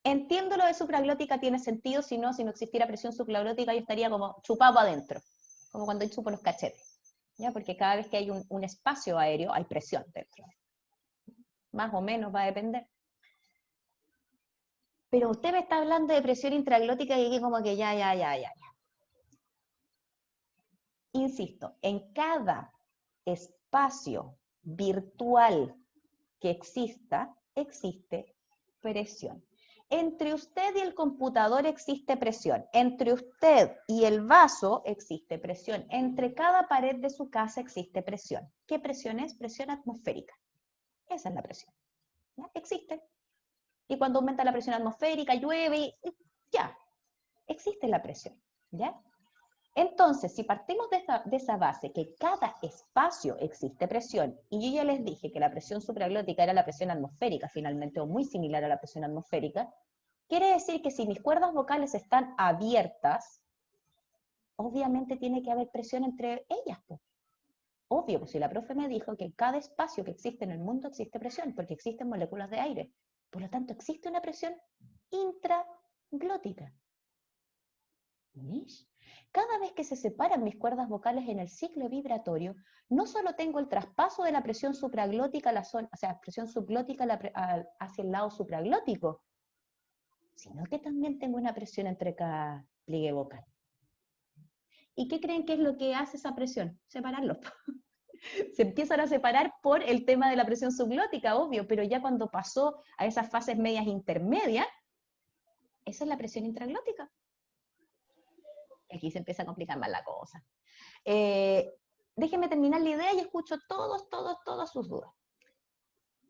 [SPEAKER 1] Entiendo lo de supraglótica, tiene sentido, si no existiera presión supraglótica yo estaría como chupado adentro, como cuando yo chupo los cachetes, ¿ya? Porque cada vez que hay un espacio aéreo hay presión dentro. Más o menos va a depender. Pero usted me está hablando de presión intraglótica y aquí como que ya. Insisto, en cada espacio virtual que exista, existe presión. Entre usted y el computador existe presión. Entre usted y el vaso existe presión. Entre cada pared de su casa existe presión. ¿Qué presión es? Presión atmosférica. Esa es la presión. ¿Ya? Existe. Y cuando aumenta la presión atmosférica, llueve, ya. Existe la presión. ¿Ya? Entonces, si partimos de esa base, que cada espacio existe presión, y yo ya les dije que la presión supraglótica era la presión atmosférica finalmente, o muy similar a la presión atmosférica, quiere decir que si mis cuerdas vocales están abiertas, obviamente tiene que haber presión entre ellas. Pues. Obvio, pues si la profe me dijo que en cada espacio que existe en el mundo existe presión, porque existen moléculas de aire. Por lo tanto, existe una presión intraglótica. ¿Ves? Cada vez que se separan mis cuerdas vocales en el ciclo vibratorio, no solo tengo el traspaso de la presión supraglótica a la zona, o sea, presión subglótica hacia el lado supraglótico, sino que también tengo una presión entre cada pliegue vocal. ¿Y qué creen que es lo que hace esa presión? Separarlos. Se empiezan a separar por el tema de la presión subglótica, obvio, pero ya cuando pasó a esas fases medias intermedias, esa es la presión intraglótica. Aquí se empieza a complicar más la cosa. Déjenme terminar la idea y escucho todas sus dudas.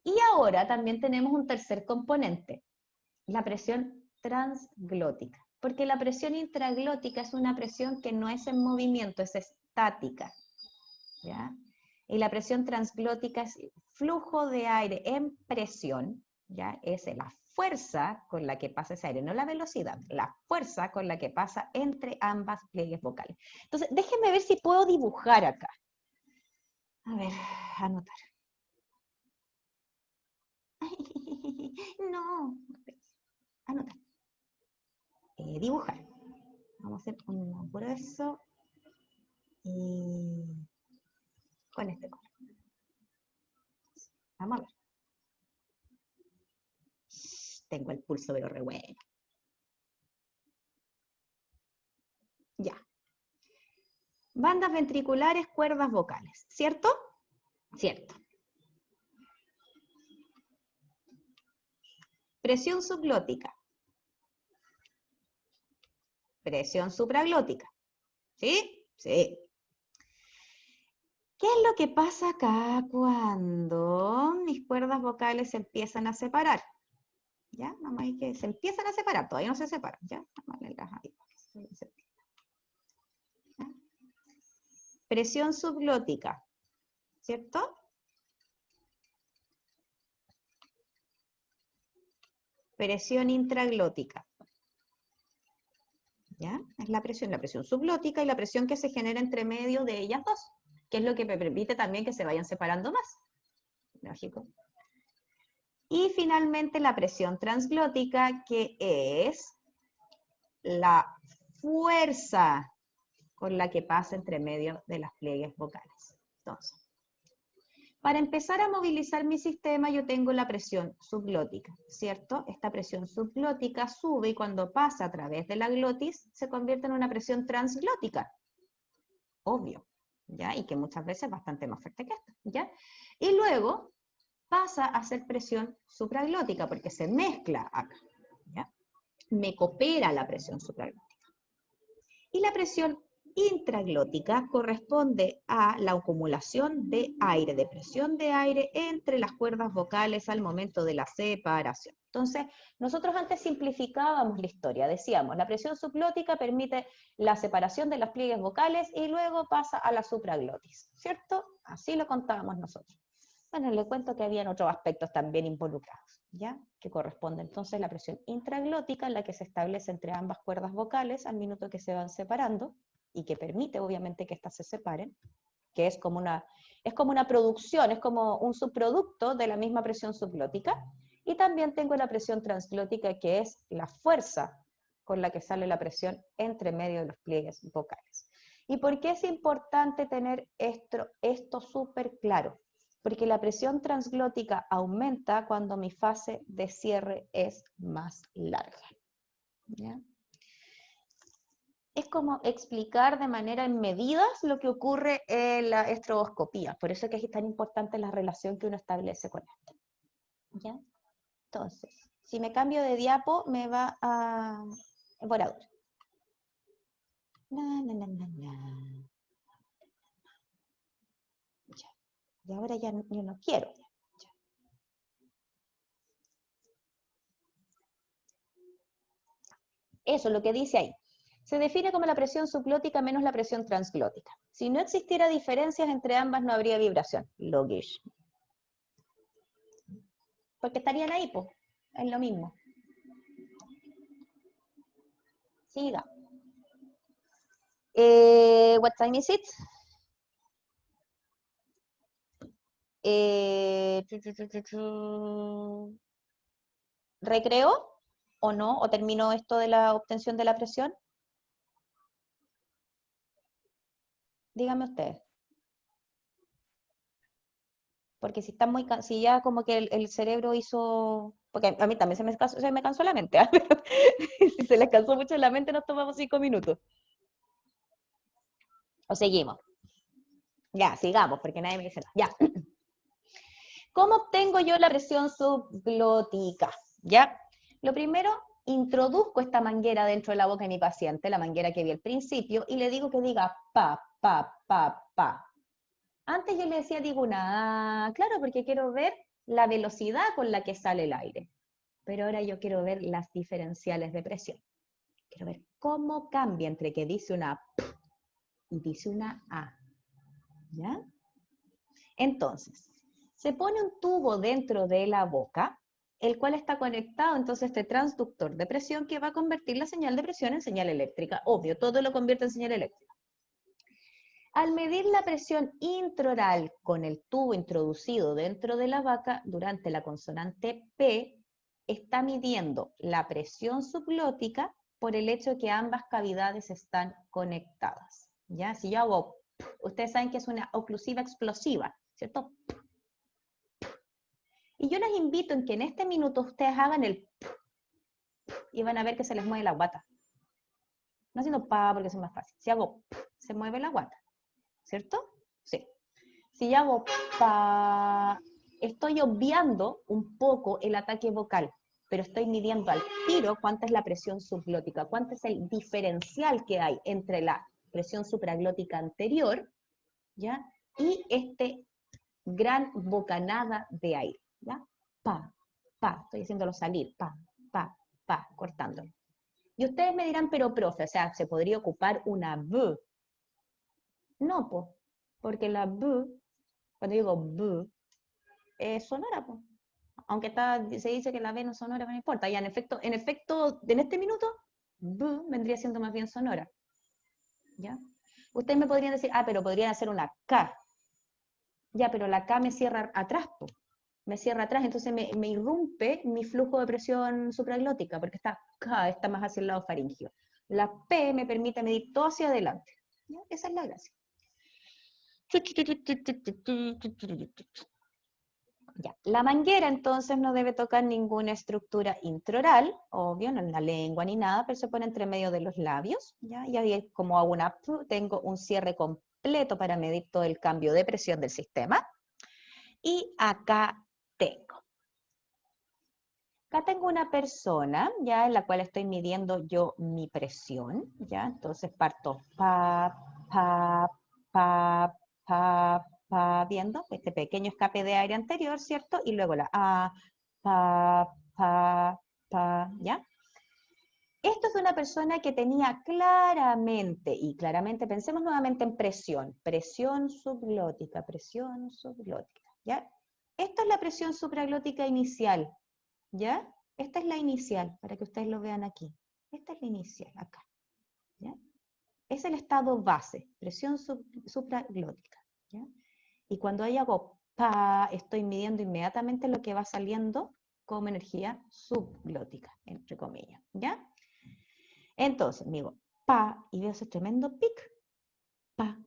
[SPEAKER 1] Y ahora también tenemos un tercer componente, la presión transglótica. Porque la presión intraglótica es una presión que no es en movimiento, es estática. ¿Ya? Y la presión transglótica es flujo de aire en presión, ¿ya? Es la fuerza con la que pasa ese aire, no la velocidad, la fuerza con la que pasa entre ambas pliegues vocales. Entonces, déjenme ver si puedo dibujar acá. A ver, anotar. No, anotar. Dibujar. Vamos a hacer un grueso y con este color. Vamos a ver. Tengo el pulso pero re bueno. Ya. Bandas ventriculares, cuerdas vocales, ¿cierto? Cierto. Presión subglótica. Presión supraglótica. ¿Sí? Sí. ¿Qué es lo que pasa acá cuando mis cuerdas vocales se empiezan a separar? ¿Ya? Nomás hay que se empiezan a separar, todavía no se separan, ¿ya? ¿Ya? Presión subglótica, ¿cierto? Presión intraglótica. ¿Ya? Es la presión subglótica y la presión que se genera entre medio de ellas dos, que es lo que me permite también que se vayan separando más. Lógico. Y finalmente la presión transglótica, que es la fuerza con la que pasa entre medio de las pliegues vocales. Entonces, para empezar a movilizar mi sistema, yo tengo la presión subglótica, ¿cierto? Esta presión subglótica sube y cuando pasa a través de la glotis, se convierte en una presión transglótica. Obvio, ¿ya? Y que muchas veces es bastante más fuerte que esta, ¿ya? Y luego pasa a ser presión supraglótica, porque se mezcla acá, ¿ya? Me coopera la presión supraglótica. Y la presión intraglótica corresponde a la acumulación de aire, de presión de aire entre las cuerdas vocales al momento de la separación. Entonces, nosotros antes simplificábamos la historia, decíamos, la presión subglótica permite la separación de las pliegues vocales y luego pasa a la supraglotis, ¿cierto? Así lo contábamos nosotros. Bueno, le cuento que habían otros aspectos también involucrados, ¿ya? Que corresponde entonces a la presión intraglótica, en la que se establece entre ambas cuerdas vocales al minuto que se van separando, y que permite obviamente que éstas se separen, que es como una producción, es como un subproducto de la misma presión subglótica, y también tengo la presión transglótica, que es la fuerza con la que sale la presión entre medio de los pliegues vocales. ¿Y por qué es importante tener esto súper claro? Porque la presión transglótica aumenta cuando mi fase de cierre es más larga. ¿Ya? Es como explicar de manera en medidas lo que ocurre en la estroboscopía. Por eso es que es tan importante la relación que uno establece con esto. ¿Ya? Entonces, si me cambio de diapo, me va a borrador. Ya. Y ahora ya yo no quiero. Ya. Eso es lo que dice ahí. Se define como la presión subglótica menos la presión transglótica. Si no existiera diferencias entre ambas, no habría vibración. Logish. Porque estarían ahí, pues. Es lo mismo. Siga. What time is it? ¿Recreo o no? ¿O terminó esto de la obtención de la presión? Dígame usted. Porque si está si ya como que el cerebro hizo, porque a mí también se me cansó la mente, ¿eh? Si se les cansó mucho la mente, nos tomamos 5 minutos. O seguimos. Ya, sigamos, porque nadie me dice nada. Ya. ¿Cómo obtengo yo la presión subglótica? ¿Ya? Lo primero, introduzco esta manguera dentro de la boca de mi paciente, la manguera que vi al principio, y le digo que diga pa, pa, pa, pa. Antes yo le decía, digo una A, claro, porque quiero ver la velocidad con la que sale el aire. Pero ahora yo quiero ver las diferenciales de presión. Quiero ver cómo cambia entre que dice una P y dice una A. ¿Ya? Entonces, se pone un tubo dentro de la boca, el cual está conectado entonces a este transductor de presión que va a convertir la señal de presión en señal eléctrica. Obvio, todo lo convierte en señal eléctrica. Al medir la presión intraoral con el tubo introducido dentro de la vaca durante la consonante P, está midiendo la presión subglótica por el hecho de que ambas cavidades están conectadas. ¿Ya? Si yo hago, ustedes saben que es una oclusiva explosiva, ¿cierto? Y yo les invito en que en este minuto ustedes hagan el y van a ver que se les mueve la guata. No haciendo pa porque es más fácil. Si hago se mueve la guata, ¿cierto? Sí. Si yo hago pa, estoy obviando un poco el ataque vocal, pero estoy midiendo al tiro cuánta es la presión subglótica, cuánto es el diferencial que hay entre la presión supraglótica anterior, ¿ya? Y este gran bocanada de aire, ¿ya? Pa, pa, estoy haciéndolo salir, pa, cortándolo. Y ustedes me dirán, pero profe, o sea, ¿se podría ocupar una B? No, porque la B, cuando digo B, es sonora, po. Aunque se dice que la B no es sonora, pero no importa. Ya en efecto, en este minuto, B vendría siendo más bien sonora. ¿Ya? Ustedes me podrían decir, pero podrían hacer una K. Ya, pero la K me cierra atrás, po. Me cierra atrás, entonces me irrumpe mi flujo de presión supraglótica, porque esta K está más hacia el lado faríngeo. La P me permite medir todo hacia adelante. ¿Ya? Esa es la gracia. Ya. La manguera entonces no debe tocar ninguna estructura intraoral, obvio, no en la lengua ni nada, pero se pone entre medio de los labios, ¿ya? Y ahí como hago una, tengo un cierre completo para medir todo el cambio de presión del sistema. Y acá tengo. Acá tengo una persona, ya, en la cual estoy midiendo yo mi presión, ya, entonces parto pa, pa, pa, pa, pa, viendo este pequeño escape de aire anterior, ¿cierto? Y luego la A, pa, pa, pa, ¿ya? Esto es de una persona que tenía claramente, y claramente pensemos nuevamente en presión subglótica, ¿ya? Esta es la presión supraglótica inicial, ¿ya? Esta es la inicial, para que ustedes lo vean aquí. Esta es la inicial, acá, ¿ya? Es el estado base, presión supraglótica, ¿ya? Y cuando ahí hago pa, estoy midiendo inmediatamente lo que va saliendo como energía subglótica, entre comillas, ¿ya? Entonces, me digo pa, y veo ese tremendo pic, pa.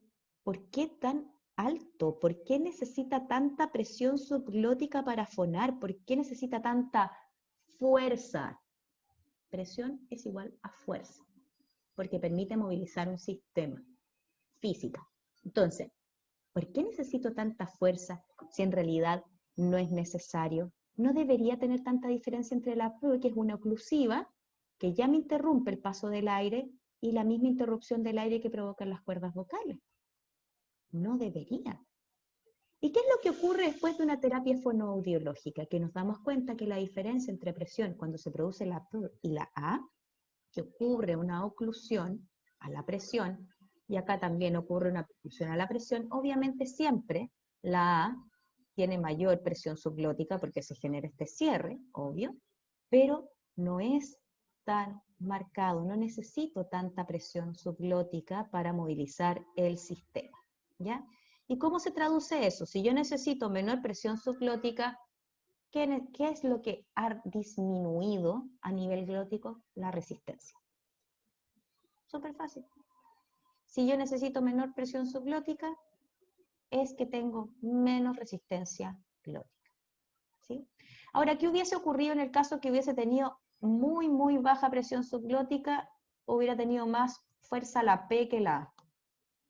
[SPEAKER 1] ¿Por qué tan alto? ¿Por qué necesita tanta presión subglótica para fonar? ¿Por qué necesita tanta fuerza? Presión es igual a fuerza, porque permite movilizar un sistema físico. Entonces, ¿por qué necesito tanta fuerza si en realidad no es necesario? No debería tener tanta diferencia entre la P, que es una oclusiva, que ya me interrumpe el paso del aire, y la misma interrupción del aire que provocan las cuerdas vocales. No debería. ¿Y qué es lo que ocurre después de una terapia fonoaudiológica? Que nos damos cuenta que la diferencia entre presión cuando se produce la P y la A, que ocurre una oclusión a la presión, y acá también ocurre una oclusión a la presión, obviamente siempre la A tiene mayor presión subglótica porque se genera este cierre, obvio, pero no es tan marcado, no necesito tanta presión subglótica para movilizar el sistema, ¿ya? ¿Y cómo se traduce eso? Si yo necesito menor presión subglótica, ¿qué es lo que ha disminuido a nivel glótico? La resistencia. Súper fácil. Si yo necesito menor presión subglótica, es que tengo menos resistencia glótica. ¿Sí? Ahora, ¿qué hubiese ocurrido en el caso que hubiese tenido muy, muy baja presión subglótica? Hubiera tenido más fuerza la P que la A.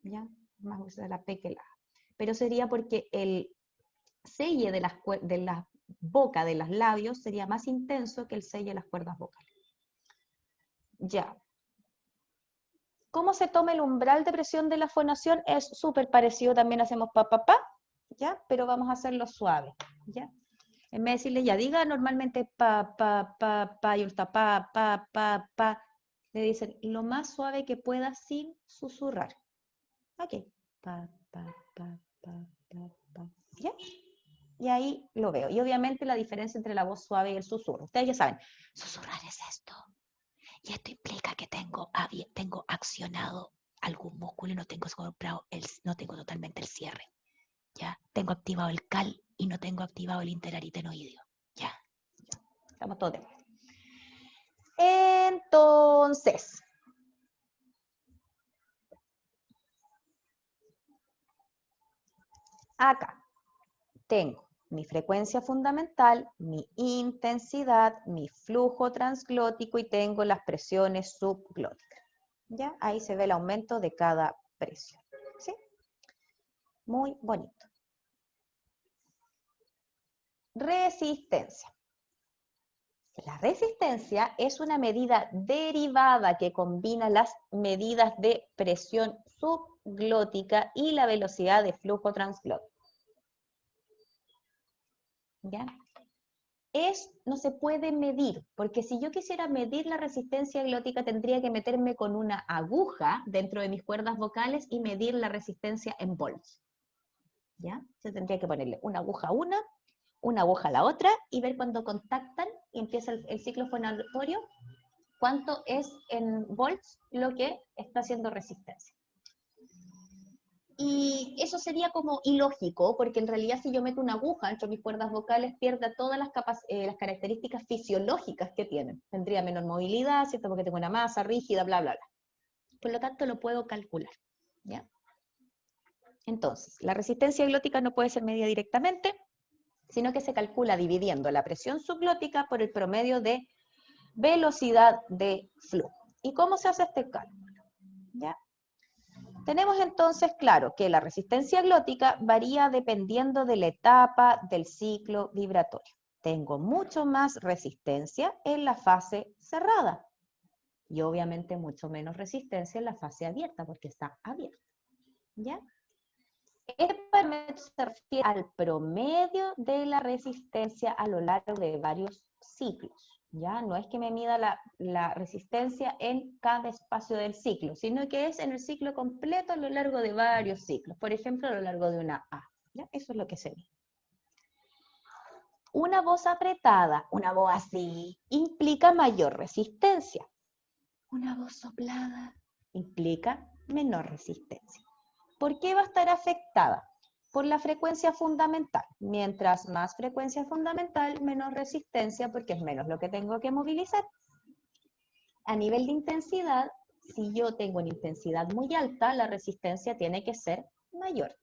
[SPEAKER 1] ¿Ya? Más fuerza la P que la A. Pero sería porque el selle de la boca, de los labios, sería más intenso que el selle de las cuerdas vocales. Ya. ¿Cómo se toma el umbral de presión de la fonación? Es súper parecido, también hacemos pa, pa, pa, ¿ya? Pero vamos a hacerlo suave, ¿ya? En vez de decirle, ya diga normalmente pa, pa, pa, pa, y está pa, pa, pa, pa, le dicen lo más suave que pueda sin susurrar. Ok. Pa, pa, pa, pa, pa, pa, ¿ya? y ahí lo veo. Y obviamente la diferencia entre la voz suave y el susurro. Ustedes ya saben, susurrar es esto. Y esto implica que tengo accionado algún músculo y no tengo totalmente el cierre. ¿Ya? Tengo activado el cal y no tengo activado el interaritenoideo. Ya. Estamos todos de acuerdo. Entonces, acá tengo mi frecuencia fundamental, mi intensidad, mi flujo transglótico y tengo las presiones subglóticas. ¿Ya? Ahí se ve el aumento de cada presión. ¿Sí? Muy bonito. Resistencia. La resistencia es una medida derivada que combina las medidas de presión subglótica y la velocidad de flujo transglótico. ¿Ya? No se puede medir, porque si yo quisiera medir la resistencia glótica tendría que meterme con una aguja dentro de mis cuerdas vocales y medir la resistencia en volts. ¿Ya? Yo tendría que ponerle una aguja a una aguja a la otra y ver cuando contactan y empieza el ciclo fonatorio, cuánto es en volts lo que está haciendo resistencia. Y eso sería como ilógico, porque en realidad si yo meto una aguja entre mis cuerdas vocales, pierda todas las características fisiológicas que tienen. Tendría menor movilidad, ¿cierto? Porque tengo una masa rígida, bla, bla, bla. Por lo tanto, lo puedo calcular, ¿ya? Entonces, la resistencia glótica no puede ser medida directamente, sino que se calcula dividiendo la presión subglótica por el promedio de velocidad de flujo. ¿Y cómo se hace este cálculo? ¿Ya? Tenemos entonces claro que la resistencia glótica varía dependiendo de la etapa del ciclo vibratorio. Tengo mucho más resistencia en la fase cerrada y obviamente mucho menos resistencia en la fase abierta porque está abierta. ¿Ya? Este parámetro se refiere al promedio de la resistencia a lo largo de varios ciclos. ¿Ya? No es que me mida la resistencia en cada espacio del ciclo, sino que es en el ciclo completo a lo largo de varios ciclos. Por ejemplo, a lo largo de una A. ¿Ya? Eso es lo que se mide. Una voz apretada, una voz así, implica mayor resistencia. Una voz soplada implica menor resistencia. ¿Por qué va a estar afectada? Por la frecuencia fundamental. Mientras más frecuencia fundamental, menos resistencia, porque es menos lo que tengo que movilizar. A nivel de intensidad, si yo tengo una intensidad muy alta, la resistencia tiene que ser mayor.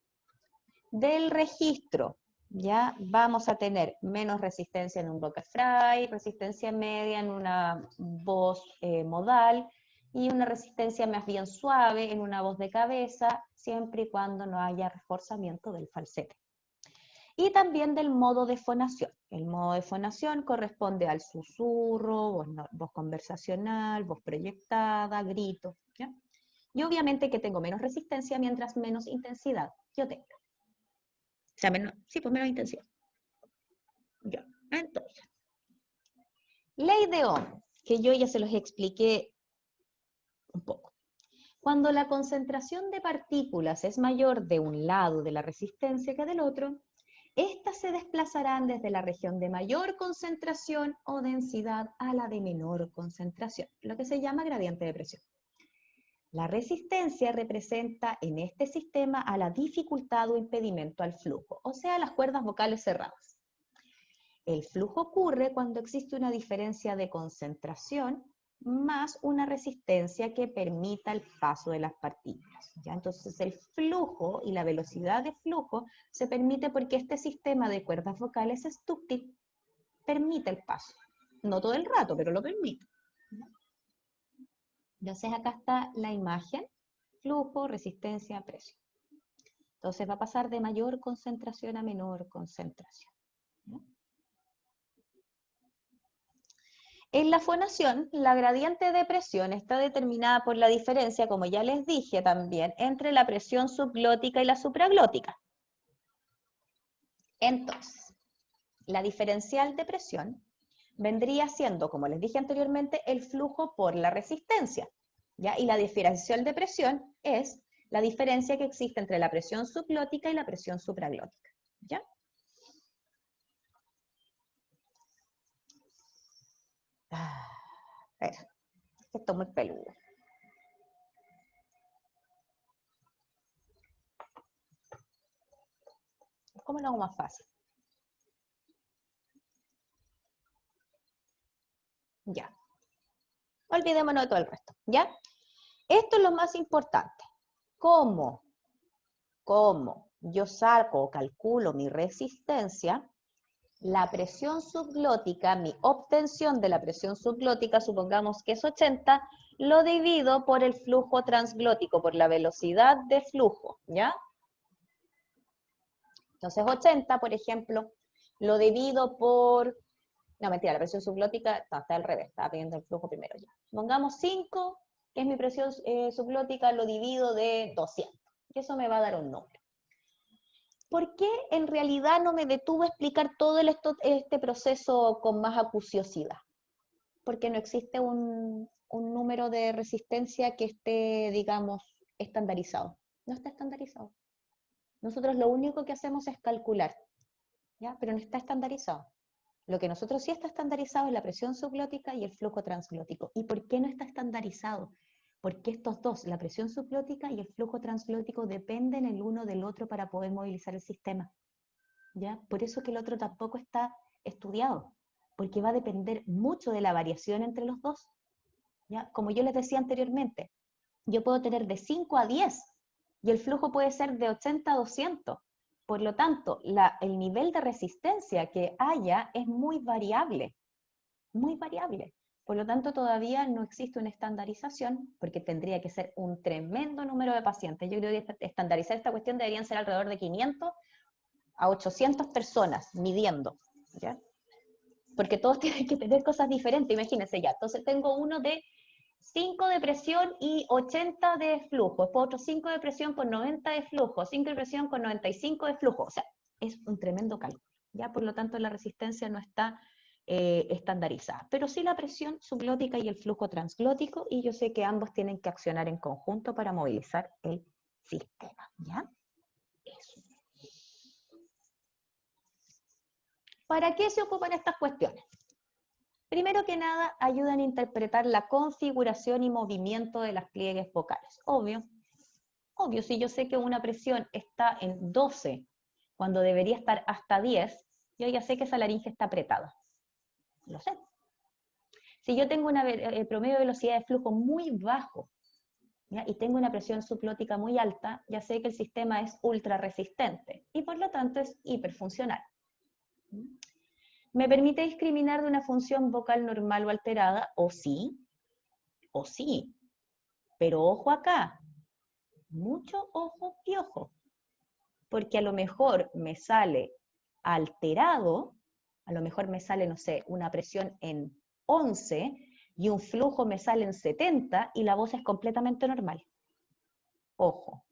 [SPEAKER 1] Del registro, ya vamos a tener menos resistencia en un vocal fry, resistencia media en una voz modal, y una resistencia más bien suave en una voz de cabeza, siempre y cuando no haya reforzamiento del falsete. Y también del modo de fonación. El modo de fonación corresponde al susurro, voz conversacional, voz proyectada, grito. ¿Ya? Y obviamente que tengo menos resistencia mientras menos intensidad yo tenga. O sea, menos intensidad. Ya, entonces. Ley de Ohm, que yo ya se los expliqué un poco. Cuando la concentración de partículas es mayor de un lado de la resistencia que del otro, estas se desplazarán desde la región de mayor concentración o densidad a la de menor concentración, lo que se llama gradiente de presión. La resistencia representa en este sistema a la dificultad o impedimento al flujo, o sea, las cuerdas vocales cerradas. El flujo ocurre cuando existe una diferencia de concentración más una resistencia que permita el paso de las partículas. ¿Ya? Entonces el flujo y la velocidad de flujo se permite porque este sistema de cuerdas vocales es dúctil, permite el paso. No todo el rato, pero lo permite. Entonces acá está la imagen, flujo, resistencia, presión. Entonces va a pasar de mayor concentración a menor concentración. ¿No? En la fonación, la gradiente de presión está determinada por la diferencia, como ya les dije también, entre la presión subglótica y la supraglótica. Entonces, la diferencial de presión vendría siendo, como les dije anteriormente, el flujo por la resistencia, ¿ya? Y la diferencial de presión es la diferencia que existe entre la presión subglótica y la presión supraglótica, ¿ya? Esto es muy peludo. ¿Cómo lo hago más fácil? Ya. Olvidémonos de todo el resto, ¿ya? Esto es lo más importante. ¿Cómo yo saco o calculo mi resistencia? La presión subglótica, mi obtención de la presión subglótica, supongamos que es 80, lo divido por el flujo transglótico, por la velocidad de flujo, ¿ya? Entonces 80, por ejemplo, lo divido por... No, mentira, la presión subglótica está al revés, estaba pidiendo el flujo primero ya. Pongamos 5, que es mi presión subglótica, lo divido de 200. Y eso me va a dar un número. ¿Por qué en realidad no me detuve a explicar todo este proceso con más acuciosidad? Porque no existe un número de resistencia que esté, digamos, estandarizado. No está estandarizado. Nosotros lo único que hacemos es calcular, ¿ya? Pero no está estandarizado. Lo que nosotros sí está estandarizado es la presión subglótica y el flujo transglótico. ¿Y por qué no está estandarizado? Porque estos dos, la presión subglótica y el flujo transglótico, dependen el uno del otro para poder movilizar el sistema, ¿ya? Por eso que el otro tampoco está estudiado, porque va a depender mucho de la variación entre los dos, ¿ya? Como yo les decía anteriormente, yo puedo tener de 5 a 10 y el flujo puede ser de 80 a 200. Por lo tanto, el nivel de resistencia que haya es muy variable, muy variable. Por lo tanto, todavía no existe una estandarización, porque tendría que ser un tremendo número de pacientes. Yo creo que estandarizar esta cuestión deberían ser alrededor de 500 a 800 personas midiendo, ¿ya? Porque todos tienen que tener cosas diferentes, imagínense ya. Entonces tengo uno de 5 de presión y 80 de flujo, después otro 5 de presión con 90 de flujo, 5 de presión con 95 de flujo, o sea, es un tremendo cálculo, ¿ya? Por lo tanto, la resistencia no está estandarizada, pero sí la presión subglótica y el flujo transglótico, y yo sé que ambos tienen que accionar en conjunto para movilizar el sistema, ¿ya? Eso. ¿Para qué se ocupan estas cuestiones? Primero que nada, ayudan a interpretar la configuración y movimiento de las pliegues vocales. Obvio, si yo sé que una presión está en 12, cuando debería estar hasta 10, yo ya sé que esa laringe está apretada. Lo sé. Si yo tengo una promedio de velocidad de flujo muy bajo, ¿ya? Y tengo una presión subglótica muy alta, ya sé que el sistema es ultra resistente y por lo tanto es hiperfuncional. ¿Me permite discriminar de una función vocal normal o alterada? O sí, pero ojo acá, mucho ojo y ojo, porque a lo mejor me sale alterado, a lo mejor me sale, no sé, una presión en 11 y un flujo me sale en 70 y la voz es completamente normal. Ojo,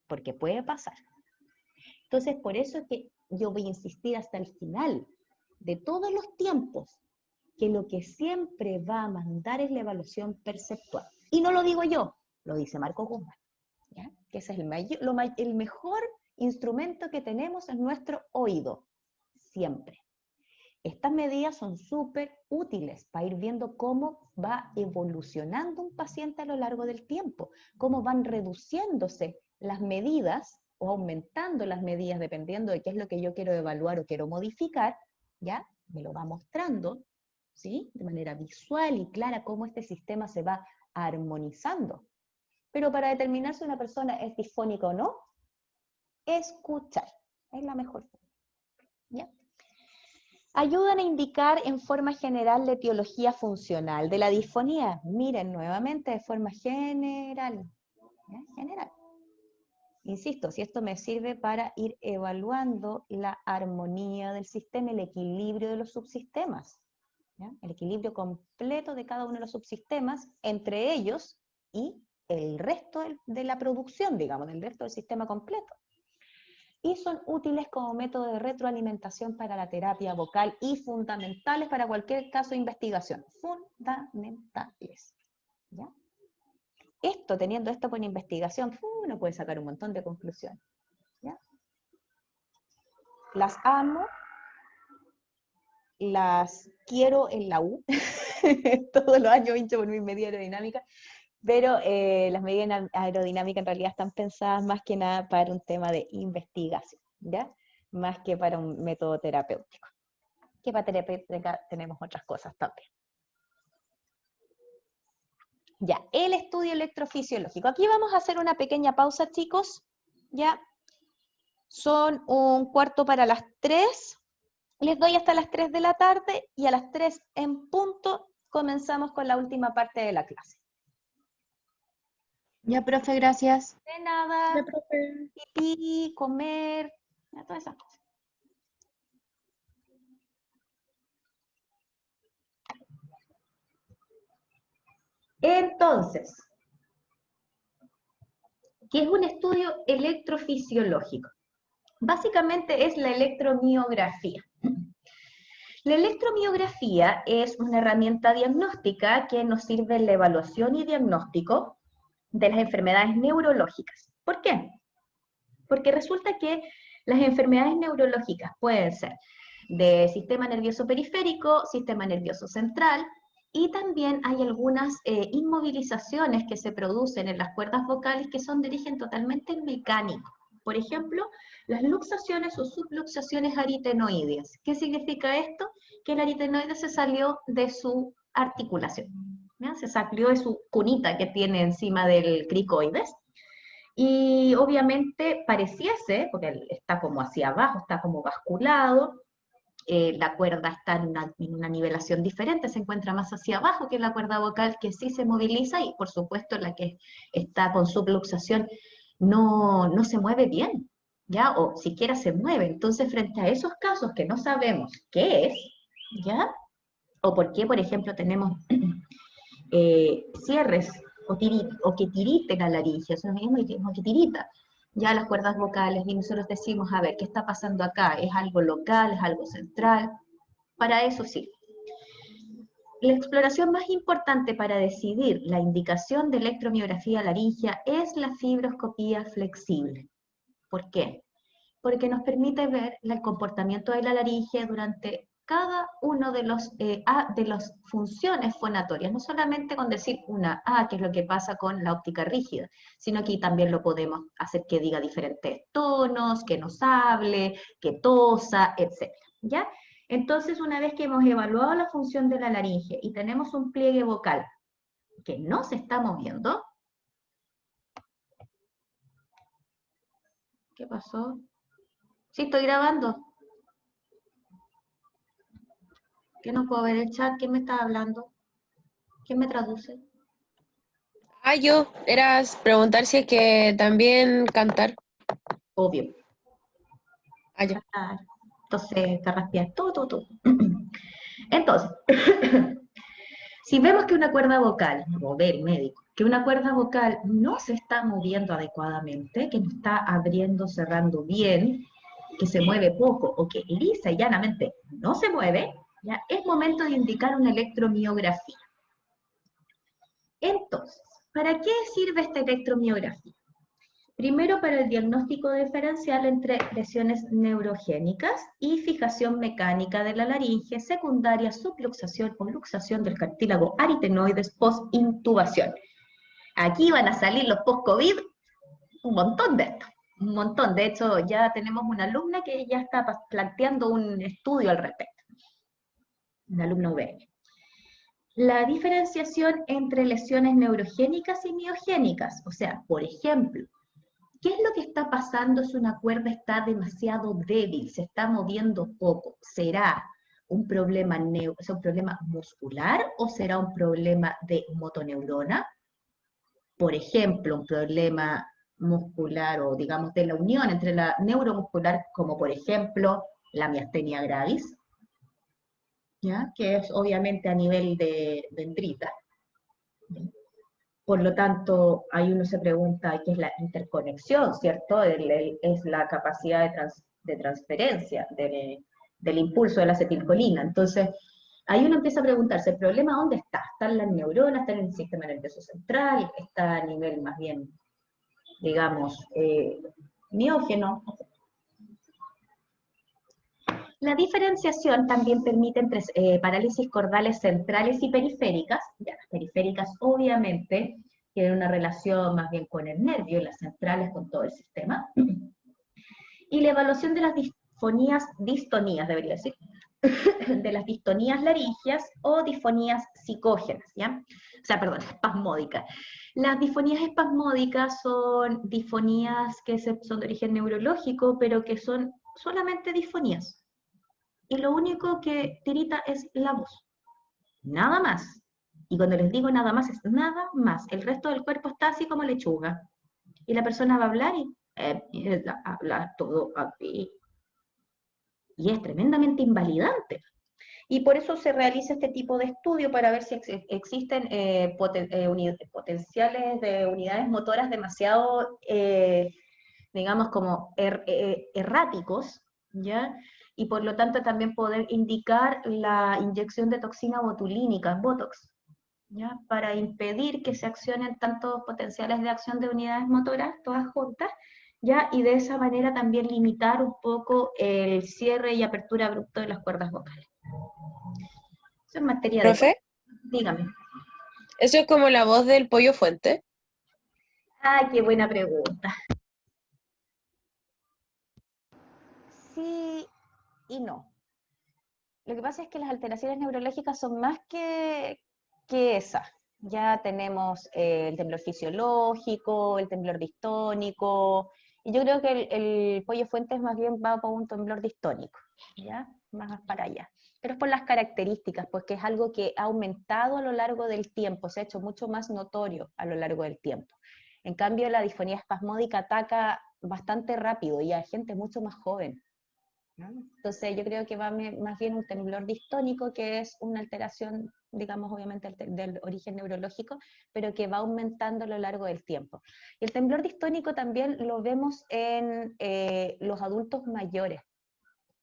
[SPEAKER 1] porque puede pasar. Entonces, por eso es que yo voy a insistir hasta el final de todos los tiempos que lo que siempre va a mandar es la evaluación perceptual. Y no lo digo yo, lo dice Marco Guzmán, ¿ya? Que ese es el mejor instrumento que tenemos en nuestro oído, siempre. Estas medidas son súper útiles para ir viendo cómo va evolucionando un paciente a lo largo del tiempo, cómo van reduciéndose las medidas o aumentando las medidas dependiendo de qué es lo que yo quiero evaluar o quiero modificar, ¿ya? Me lo va mostrando, ¿sí? De manera visual y clara cómo este sistema se va armonizando. Pero para determinar si una persona es disfónica o no, escuchar es la mejor forma, ¿ya? Ayudan a indicar en forma general la etiología funcional de la disfonía. Miren, nuevamente de forma general. ¿Ya? General. Insisto, si esto me sirve para ir evaluando la armonía del sistema, el equilibrio de los subsistemas. ¿Ya? El equilibrio completo de cada uno de los subsistemas entre ellos y el resto de la producción, digamos, del resto del sistema completo. Y son útiles como método de retroalimentación para la terapia vocal y fundamentales para cualquier caso de investigación. Fundamentales. ¿Ya? Teniendo esto por investigación, uno puede sacar un montón de conclusiones. ¿Ya? Las amo, las quiero en la U, todos los años hincho por mi medida aerodinámica, pero las medidas aerodinámicas en realidad están pensadas más que nada para un tema de investigación, ¿ya? Más que para un método terapéutico. Que para terapéutica tenemos otras cosas también. Ya, el estudio electrofisiológico. Aquí vamos a hacer una pequeña pausa, chicos. Ya, son 1/4 para las 3. Les doy hasta las 3 de la tarde y a las 3 en punto comenzamos con la última parte de la clase.
[SPEAKER 2] Ya, profe, gracias.
[SPEAKER 1] De nada.
[SPEAKER 2] Ya, profe.
[SPEAKER 1] Pipí, comer, todas esas cosas. Entonces, ¿qué es un estudio electrofisiológico? Básicamente es la electromiografía. La electromiografía es una herramienta diagnóstica que nos sirve en la evaluación y diagnóstico de las enfermedades neurológicas. ¿Por qué? Porque resulta que las enfermedades neurológicas pueden ser de sistema nervioso periférico, sistema nervioso central, y también hay algunas inmovilizaciones que se producen en las cuerdas vocales que son de origen totalmente mecánico. Por ejemplo, las luxaciones o subluxaciones aritenoideas. ¿Qué significa esto? Que el aritenoide se salió de su articulación, ¿ya? Se salió de su cunita que tiene encima del cricoides, y obviamente pareciese, porque está como hacia abajo, está como basculado, la cuerda está en una nivelación diferente, se encuentra más hacia abajo que la cuerda vocal, que sí se moviliza, y por supuesto la que está con subluxación no se mueve bien, ¿ya? O siquiera se mueve. Entonces, frente a esos casos que no sabemos qué es, ¿ya? O por qué, por ejemplo, tenemos cierres o que tirite la laringe, eso es lo mismo que tirita ya las cuerdas vocales, y nosotros decimos, a ver, ¿qué está pasando acá? ¿Es algo local? ¿Es algo central? Para eso sí. La exploración más importante para decidir la indicación de electromiografía laringea es la fibroscopía flexible. ¿Por qué? Porque nos permite ver el comportamiento de la laringe durante cada uno de las funciones fonatorias, no solamente con decir una A, que es lo que pasa con la óptica rígida, sino que también lo podemos hacer que diga diferentes tonos, que nos hable, que tosa, etc. ¿Ya? Entonces, una vez que hemos evaluado la función de la laringe y tenemos un pliegue vocal que no se está moviendo, ¿qué pasó? Sí, estoy grabando. ¿Qué no puedo ver el chat? ¿Quién me está hablando? ¿Quién me traduce?
[SPEAKER 3] Yo, eras preguntar si es que también cantar.
[SPEAKER 1] Obvio.
[SPEAKER 3] Ya.
[SPEAKER 1] Cantar, entonces, carraspear, todo. Entonces, si vemos que una cuerda vocal, o ve el médico, que una cuerda vocal no se está moviendo adecuadamente, que no está abriendo, cerrando bien, que se mueve poco, o que lisa y llanamente no se mueve, ya es momento de indicar una electromiografía. Entonces, ¿para qué sirve esta electromiografía? Primero, para el diagnóstico diferencial entre lesiones neurogénicas y fijación mecánica de la laringe, secundaria, subluxación o luxación del cartílago aritenoides post-intubación. Aquí van a salir los post-COVID, un montón de esto, un montón. De hecho, ya tenemos una alumna que ya está planteando un estudio al respecto, una alumna UVM. La diferenciación entre lesiones neurogénicas y miogénicas, o sea, por ejemplo, ¿qué es lo que está pasando si una cuerda está demasiado débil, se está moviendo poco? ¿Será un problema, un problema muscular o será un problema de motoneurona? Por ejemplo, un problema muscular o digamos de la unión entre la neuromuscular, como por ejemplo la miastenia gravis, ¿ya? Que es obviamente a nivel de dendrita. Por lo tanto, ahí uno se pregunta qué es la interconexión, ¿cierto? Es la capacidad de transferencia del impulso de la acetilcolina. Entonces, ahí uno empieza a preguntarse, ¿el problema dónde está? ¿Está en las neuronas? ¿Está en el sistema nervioso central? ¿Está a nivel más bien, digamos, miógeno? La diferenciación también permite entre parálisis cordales centrales y periféricas. Ya, las periféricas obviamente tienen una relación más bien con el nervio y las centrales con todo el sistema. Y la evaluación de las distonías, debería decir, de las distonías laringeas o disfonías psicógenas, ¿ya? O sea, perdón, espasmódicas. Las disfonías espasmódicas son disfonías que son de origen neurológico, pero que son solamente disfonías. Y lo único que tirita es la voz. Nada más. Y cuando les digo nada más, es nada más. El resto del cuerpo está así como lechuga. Y la persona va a hablar y habla todo así. Y es tremendamente invalidante. Y por eso se realiza este tipo de estudio para ver si existen potenciales de unidades motoras demasiado, digamos, como erráticos, ¿ya? Y por lo tanto también poder indicar la inyección de toxina botulínica, Botox, ¿ya? Para impedir que se accionen tantos potenciales de acción de unidades motoras, todas juntas, ¿ya? Y de esa manera también limitar un poco el cierre y apertura abrupto de las cuerdas vocales. Eso es materia de...
[SPEAKER 3] Profe,
[SPEAKER 1] Dígame.
[SPEAKER 3] eso es como la voz del pollo fuente.
[SPEAKER 1] Ay, qué buena pregunta. Sí y no. Lo que pasa es que las alteraciones neurológicas son más que esas. Ya tenemos el temblor fisiológico, el temblor distónico, y yo creo que el pollo fuentes más bien va por un temblor distónico, ¿ya? Más para allá. Pero es por las características, porque es algo que ha aumentado a lo largo del tiempo, se ha hecho mucho más notorio a lo largo del tiempo. En cambio, la disfonía espasmódica ataca bastante rápido y a gente mucho más joven, ¿no? Entonces yo creo que va más bien un temblor distónico, que es una alteración, digamos, obviamente del origen neurológico, pero que va aumentando a lo largo del tiempo. Y el temblor distónico también lo vemos en los adultos mayores,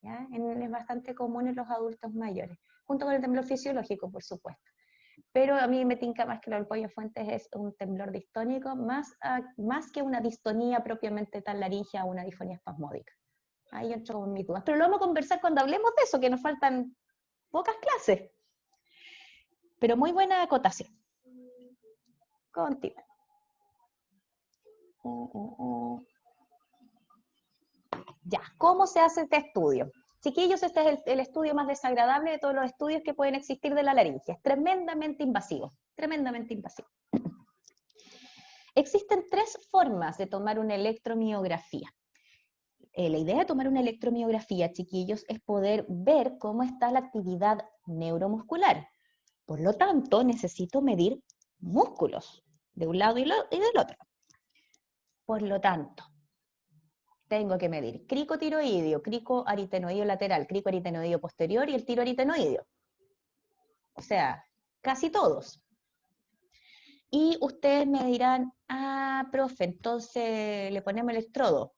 [SPEAKER 1] ¿ya? Es bastante común en los adultos mayores, junto con el temblor fisiológico, por supuesto. Pero a mí me tinca más que lo del pollo fuentes es un temblor distónico, más que una distonía propiamente tal laringea o una disfonía espasmódica. Ahí entro con mis dudas. Pero lo vamos a conversar cuando hablemos de eso, que nos faltan pocas clases. Pero muy buena acotación. Continúa. Ya, ¿cómo se hace este estudio? Chiquillos, este es el estudio más desagradable de todos los estudios que pueden existir de la laringe. Es tremendamente invasivo, tremendamente invasivo. Existen 3 formas de tomar una electromiografía. La idea de tomar una electromiografía, chiquillos, es poder ver cómo está la actividad neuromuscular. Por lo tanto, necesito medir músculos de un lado y del otro. Por lo tanto, tengo que medir cricotiroideo, cricoaritenoideo lateral, cricoaritenoideo posterior y el tiroaritenoideo. O sea, casi todos. Y ustedes me dirán, ah, profe, entonces le ponemos electrodo,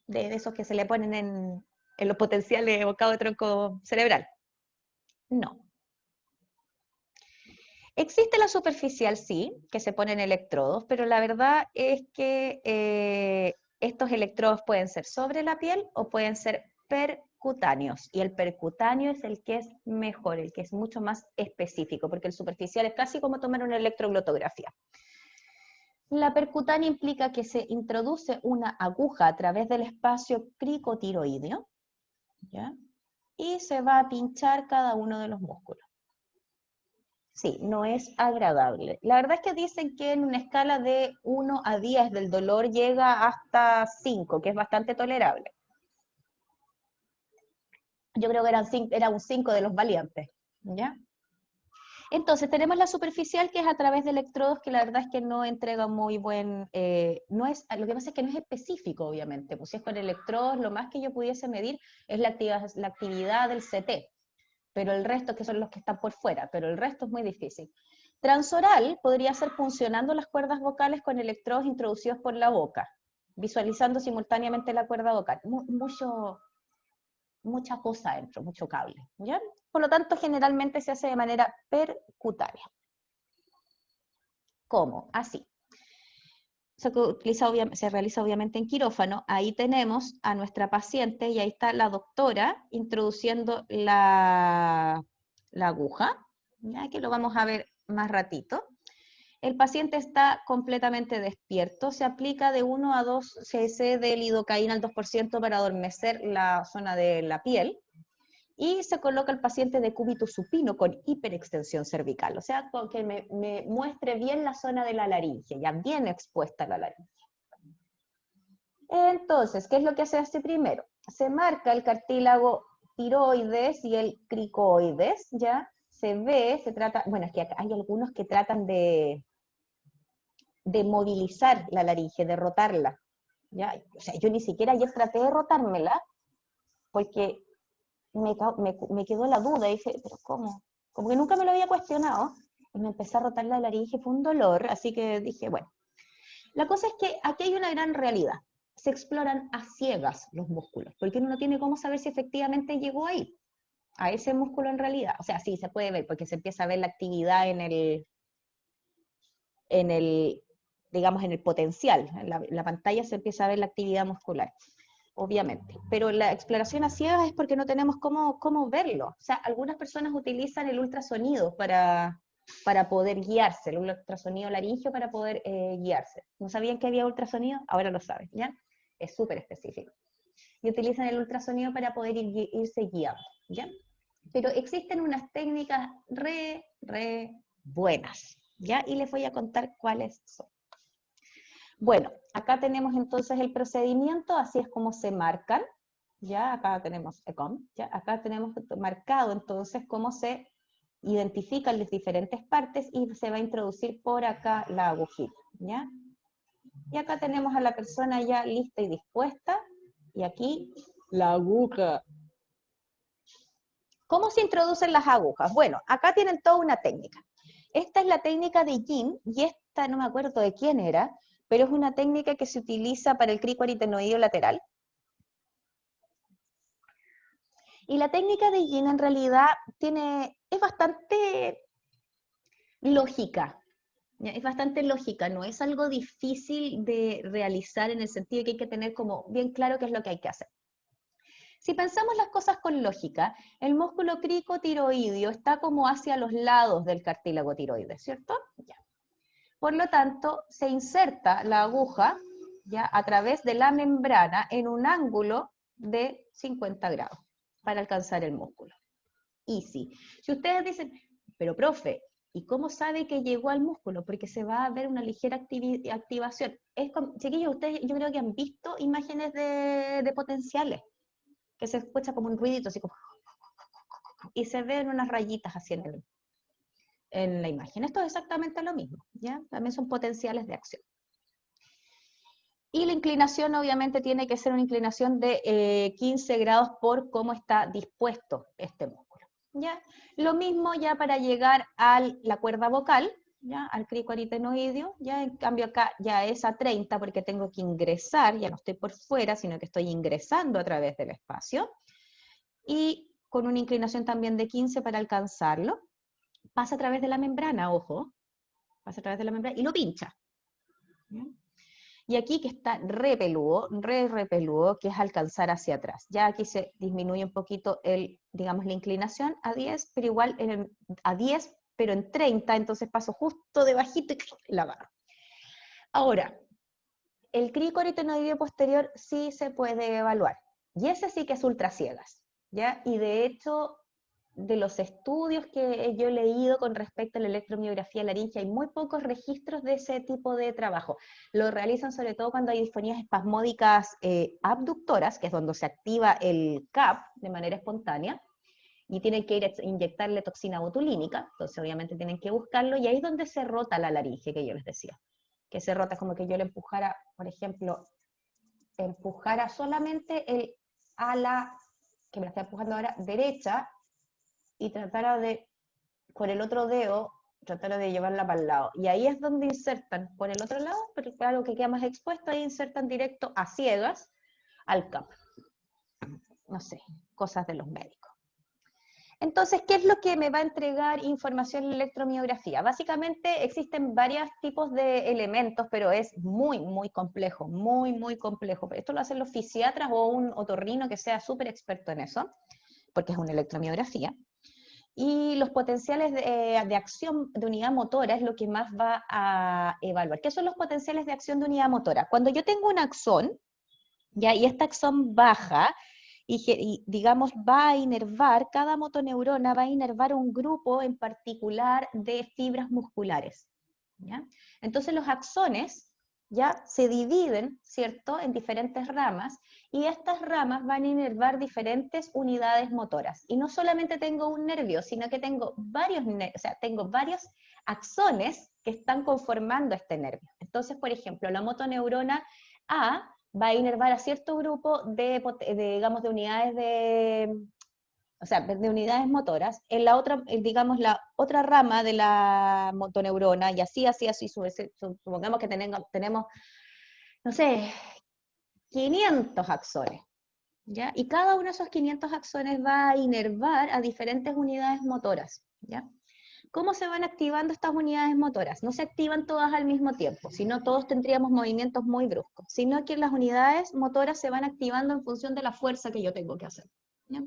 [SPEAKER 1] de esos que se le ponen en los potenciales evocados de tronco cerebral. No. Existe la superficial, sí, que se ponen electrodos, pero la verdad es que estos electrodos pueden ser sobre la piel o pueden ser percutáneos, y el percutáneo es el que es mejor, el que es mucho más específico, porque el superficial es casi como tomar una electroglotografía. La percutánea implica que se introduce una aguja a través del espacio cricotiroideo, ¿ya? Y se va a pinchar cada uno de los músculos. Sí, no es agradable. La verdad es que dicen que en una escala de 1 a 10 del dolor llega hasta 5, que es bastante tolerable. Yo creo que era un 5 de los valientes, ¿ya? Entonces tenemos la superficial, que es a través de electrodos, que la verdad es que no entrega muy buen... lo que pasa es que no es específico, obviamente. Pues si es con electrodos, lo más que yo pudiese medir es la actividad del CT, pero el resto, que son los que están por fuera, pero el resto es muy difícil. Transoral podría ser funcionando las cuerdas vocales con electrodos introducidos por la boca, visualizando simultáneamente la cuerda vocal. Mucha cosa dentro, mucho cable, ¿ya? Por lo tanto, generalmente se hace de manera percutánea. ¿Cómo? Así. se realiza obviamente en quirófano. Ahí tenemos a nuestra paciente y ahí está la doctora introduciendo la aguja, ya que lo vamos a ver más ratito. El paciente está completamente despierto, se aplica de 1 a 2 cc de lidocaína al 2% para adormecer la zona de la piel, y se coloca el paciente de cúbito supino con hiperextensión cervical, o sea, con que me muestre bien la zona de la laringe, ya bien expuesta la laringe. Entonces, ¿qué es lo que se hace primero? Se marca el cartílago tiroides y el cricoides, ¿ya? Se ve, se trata, bueno, es que hay algunos que tratan de movilizar la laringe, de rotarla, ¿ya? O sea, yo ni siquiera ayer traté de rotármela, porque me quedó la duda, y dije, pero ¿cómo? Como que nunca me lo había cuestionado, y me empecé a rotar la laringe, fue un dolor, así que dije, bueno. La cosa es que aquí hay una gran realidad, se exploran a ciegas los músculos, porque uno no tiene cómo saber si efectivamente llegó ahí, a ese músculo en realidad. O sea, sí, se puede ver, porque se empieza a ver la actividad en el digamos, en el potencial, en la pantalla se empieza a ver la actividad muscular, obviamente. Pero la exploración a ciegas es porque no tenemos cómo verlo. O sea, algunas personas utilizan el ultrasonido para poder guiarse, el ultrasonido laringio para poder guiarse. ¿No sabían que había ultrasonido? Ahora lo saben, ¿ya? Es súper específico. Y utilizan el ultrasonido para poder irse guiando, ¿ya? Pero existen unas técnicas re buenas, ¿ya? Y les voy a contar cuáles son. Bueno, acá tenemos entonces el procedimiento, así es como se marcan, ya acá tenemos ECOM, ya acá tenemos marcado entonces cómo se identifican las diferentes partes y se va a introducir por acá la agujita, ¿ya? Y acá tenemos a la persona ya lista y dispuesta, y aquí la aguja. ¿Cómo se introducen las agujas? Bueno, acá tienen toda una técnica. Esta es la técnica de Yin, y esta no me acuerdo de quién era, pero es una técnica que se utiliza para el cricoaritenoideo lateral. Y la técnica de Yin en realidad es bastante lógica, ¿ya? Es bastante lógica, no es algo difícil de realizar en el sentido de que hay que tener como bien claro qué es lo que hay que hacer. Si pensamos las cosas con lógica, el músculo cricotiroideo está como hacia los lados del cartílago tiroides, ¿cierto? Ya. Por lo tanto, se inserta la aguja, ya, a través de la membrana en un ángulo de 50 grados para alcanzar el músculo. Easy. Si ustedes dicen, pero profe, ¿y cómo sabe que llegó al músculo? Porque se va a ver una ligera activación. Chiquillos, ustedes yo creo que han visto imágenes de potenciales, que se escucha como un ruidito, así como, y se ven unas rayitas así en la imagen. Esto es exactamente lo mismo, ¿ya? También son potenciales de acción. Y la inclinación obviamente tiene que ser una inclinación de 15 grados por cómo está dispuesto este músculo, ¿ya? Lo mismo ya para llegar a la cuerda vocal, ¿ya? Al cricoaritenoideo, ya en cambio acá ya es a 30 porque tengo que ingresar, ya no estoy por fuera, sino que estoy ingresando a través del espacio, y con una inclinación también de 15 para alcanzarlo. Pasa a través de la membrana, ojo, pasa a través de la membrana y lo pincha, ¿ya? Y aquí que está re peludo, que es alcanzar hacia atrás. Ya aquí se disminuye un poquito digamos, la inclinación a 10, pero igual a 10, pero en 30, entonces paso justo debajito y la agarro. Ahora, el cricoaritenoideo posterior sí se puede evaluar, y ese sí que es ultra ciegas, ¿ya? Y de hecho, de los estudios que yo he leído con respecto a la electromiografía laringe, hay muy pocos registros de ese tipo de trabajo. Lo realizan sobre todo cuando hay disfonías espasmódicas abductoras, que es donde se activa el CAP de manera espontánea, y tienen que ir a inyectarle toxina botulínica, entonces obviamente tienen que buscarlo, y ahí es donde se rota la laringe, que yo les decía. Que se rota como que yo le empujara, por ejemplo, empujara solamente el ala, que me la está empujando ahora, derecha, y tratara de, con el otro dedo, tratara de llevarla para el lado. Y ahí es donde insertan por el otro lado, pero claro que queda más expuesto, ahí insertan directo a ciegas al CAP. No sé, cosas de los médicos. Entonces, ¿qué es lo que me va a entregar información en la electromiografía? Básicamente existen varios tipos de elementos, pero es muy, muy complejo, muy, muy complejo. Esto lo hacen los fisiatras o un otorrino que sea súper experto en eso, porque es una electromiografía. Y los potenciales de acción de unidad motora es lo que más va a evaluar. ¿Qué son los potenciales de acción de unidad motora? Cuando yo tengo un axón, ¿ya? Y esta axón baja, y digamos va a inervar, cada motoneurona va a inervar un grupo en particular de fibras musculares, ¿ya? Entonces los axones ya se dividen, ¿cierto?, en diferentes ramas, y estas ramas van a inervar diferentes unidades motoras. Y no solamente tengo un nervio, sino que tengo tengo varios axones que están conformando este nervio. Entonces, por ejemplo, la motoneurona A va a inervar a cierto grupo digamos, de unidades de unidades motoras. En la otra, digamos, la otra rama de la motoneurona, y así, supongamos que tenemos, no sé, 500 axones, ¿ya? Y cada uno de esos 500 axones va a inervar a diferentes unidades motoras, ¿ya? ¿Cómo se van activando estas unidades motoras? No se activan todas al mismo tiempo, sino todos tendríamos movimientos muy bruscos, sino que las unidades motoras se van activando en función de la fuerza que yo tengo que hacer, ¿ya?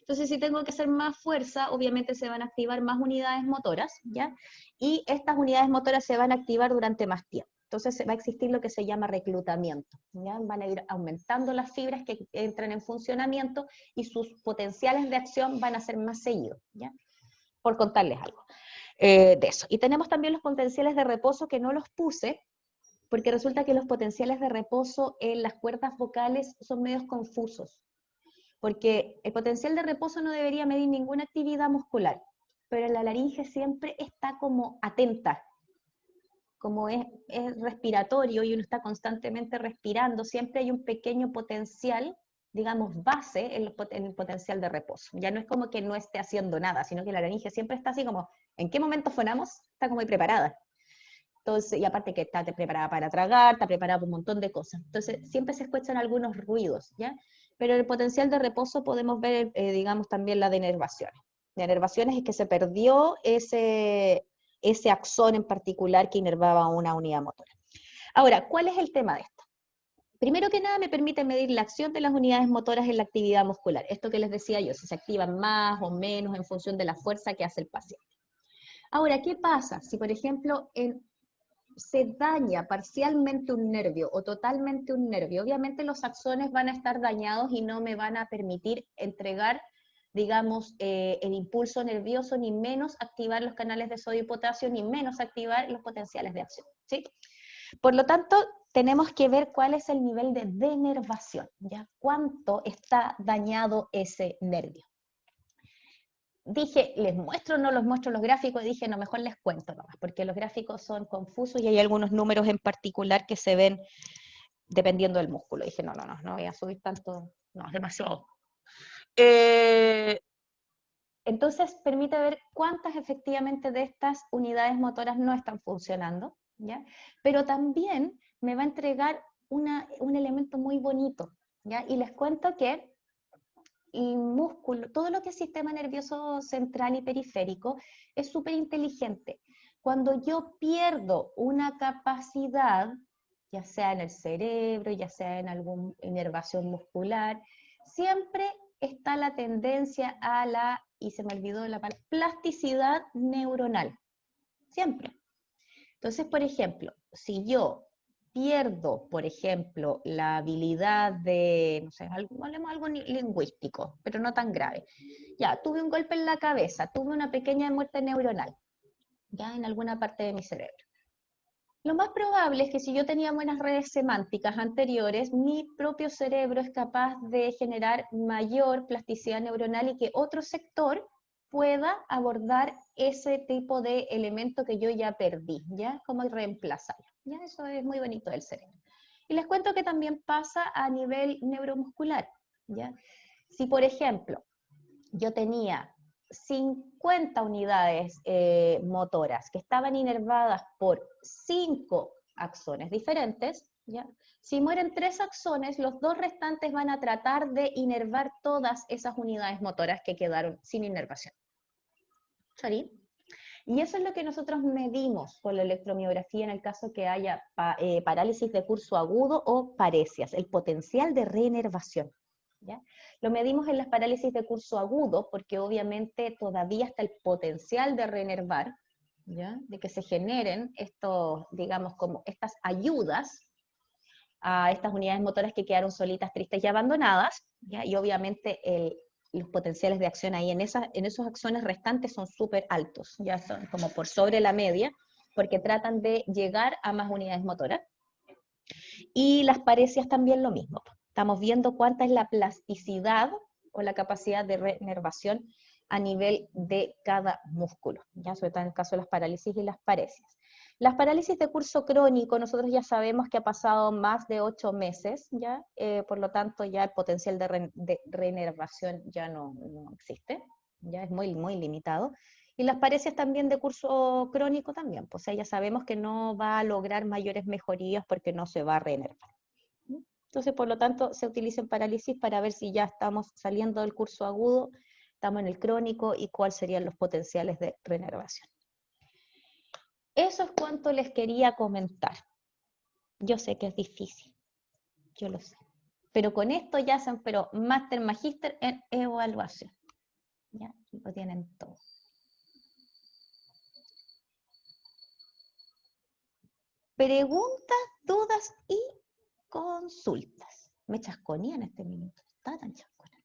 [SPEAKER 1] Entonces, si tengo que hacer más fuerza, obviamente se van a activar más unidades motoras, ¿ya? Y estas unidades motoras se van a activar durante más tiempo. Entonces va a existir lo que se llama reclutamiento, ¿ya? Van a ir aumentando las fibras que entran en funcionamiento y sus potenciales de acción van a ser más seguidos, ¿ya? Por contarles algo de eso. Y tenemos también los potenciales de reposo que no los puse, porque resulta que los potenciales de reposo en las cuerdas vocales son medios confusos, porque el potencial de reposo no debería medir ninguna actividad muscular, pero la laringe siempre está como atenta, como es respiratorio y uno está constantemente respirando, siempre hay un pequeño potencial, digamos, base en el potencial de reposo. Ya no es como que no esté haciendo nada, sino que la laringe siempre está así como, ¿en qué momento fonamos? Está como preparada. Entonces, y aparte que está preparada para tragar, está preparada para un montón de cosas. Entonces, siempre se escuchan algunos ruidos, ¿ya? Pero en el potencial de reposo podemos ver, digamos, también la denervaciones. Denervaciones es que se perdió ese axón en particular que inervaba una unidad motora. Ahora, ¿cuál es el tema de esto? Primero que nada, me permite medir la acción de las unidades motoras en la actividad muscular. Esto que les decía yo, si se activan más o menos en función de la fuerza que hace el paciente. Ahora, ¿qué pasa si, por ejemplo, se daña parcialmente un nervio o totalmente un nervio? Obviamente los axones van a estar dañados y no me van a permitir entregar, digamos, el impulso nervioso, ni menos activar los canales de sodio y potasio, ni menos activar los potenciales de acción, ¿sí? Por lo tanto, tenemos que ver cuál es el nivel de denervación, ¿ya? ¿Cuánto está dañado ese nervio? Dije, ¿les muestro o no los muestro los gráficos? Y dije, no, mejor les cuento nomás, porque los gráficos son confusos y hay algunos números en particular que se ven dependiendo del músculo. Dije, no voy a subir tanto, no, es demasiado. Entonces, permite ver cuántas efectivamente de estas unidades motoras no están funcionando, ¿ya? Pero también me va a entregar un elemento muy bonito, ¿ya? Y les cuento que y músculo, todo lo que es sistema nervioso central y periférico es súper inteligente. Cuando yo pierdo una capacidad, ya sea en el cerebro, ya sea en alguna inervación muscular, siempre está la tendencia a y se me olvidó la palabra, plasticidad neuronal. Siempre. Entonces, por ejemplo, si yo pierdo, por ejemplo, la habilidad de, no sé, hablemos algo lingüístico, pero no tan grave. Ya, tuve un golpe en la cabeza, tuve una pequeña muerte neuronal, ya en alguna parte de mi cerebro. Lo más probable es que si yo tenía buenas redes semánticas anteriores, mi propio cerebro es capaz de generar mayor plasticidad neuronal y que otro sector pueda abordar ese tipo de elemento que yo ya perdí, ¿ya? Como reemplazarlo, ¿ya? Eso es muy bonito del cerebro. Y les cuento que también pasa a nivel neuromuscular, ¿ya? Si, por ejemplo, yo tenía 50 unidades motoras que estaban inervadas por 5 axones diferentes, ¿ya? Si mueren 3 axones, los 2 restantes van a tratar de inervar todas esas unidades motoras que quedaron sin inervación. ¿Sorry? Y eso es lo que nosotros medimos con la electromiografía en el caso que haya parálisis de curso agudo o paresias, el potencial de reinervación. ¿Ya? Lo medimos en las parálisis de curso agudo porque obviamente todavía está el potencial de reinervar, ¿ya? De que se generen estos, digamos, como estas ayudas a estas unidades motoras que quedaron solitas, tristes y abandonadas, ¿ya? Y obviamente los potenciales de acción ahí en esos axones restantes son súper altos, ya son como por sobre la media, porque tratan de llegar a más unidades motoras. Y las paresias también lo mismo. Estamos viendo cuánta es la plasticidad o la capacidad de reinervación a nivel de cada músculo, ya sobre todo en el caso de las parálisis y las paresias. Las parálisis de curso crónico, nosotros ya sabemos que ha pasado más de 8 meses, ¿ya? Por lo tanto ya el potencial de reinervación ya no existe, ya es muy, muy limitado. Y las paresias también de curso crónico también, pues ya sabemos que no va a lograr mayores mejorías porque no se va a reinervar. Entonces, por lo tanto, se utiliza en parálisis para ver si ya estamos saliendo del curso agudo, estamos en el crónico y cuáles serían los potenciales de reinervación. Eso es cuanto les quería comentar. Yo sé que es difícil, yo lo sé. Pero con esto ya hacen, pero máster, magíster en evaluación. Ya, lo tienen todo. Preguntas, dudas y consultas. Me chasconía en este minuto, está tan chascona.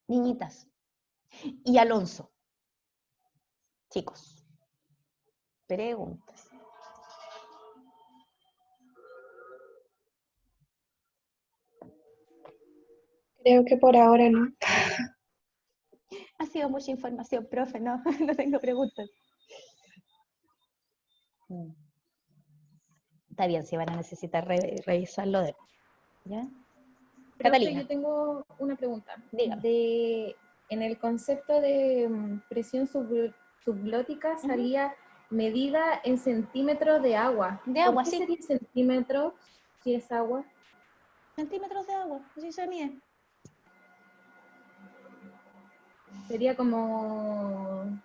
[SPEAKER 1] Niñitas. Y Alonso. Chicos. Preguntas.
[SPEAKER 2] Creo que por ahora no.
[SPEAKER 1] Ha sido mucha información, profe, no, no tengo preguntas. Está bien, si van a necesitar revisarlo de... ¿Ya?
[SPEAKER 4] Profe,
[SPEAKER 1] Catalina.
[SPEAKER 4] yo tengo una pregunta.
[SPEAKER 1] Dígame.
[SPEAKER 4] En el concepto de presión subglótica salía medida en centímetros de agua.
[SPEAKER 1] De agua,
[SPEAKER 4] ¿Por qué
[SPEAKER 1] sí.
[SPEAKER 4] sería centímetros si es agua?
[SPEAKER 1] Centímetros de agua, así se mide.
[SPEAKER 4] ¿Sería como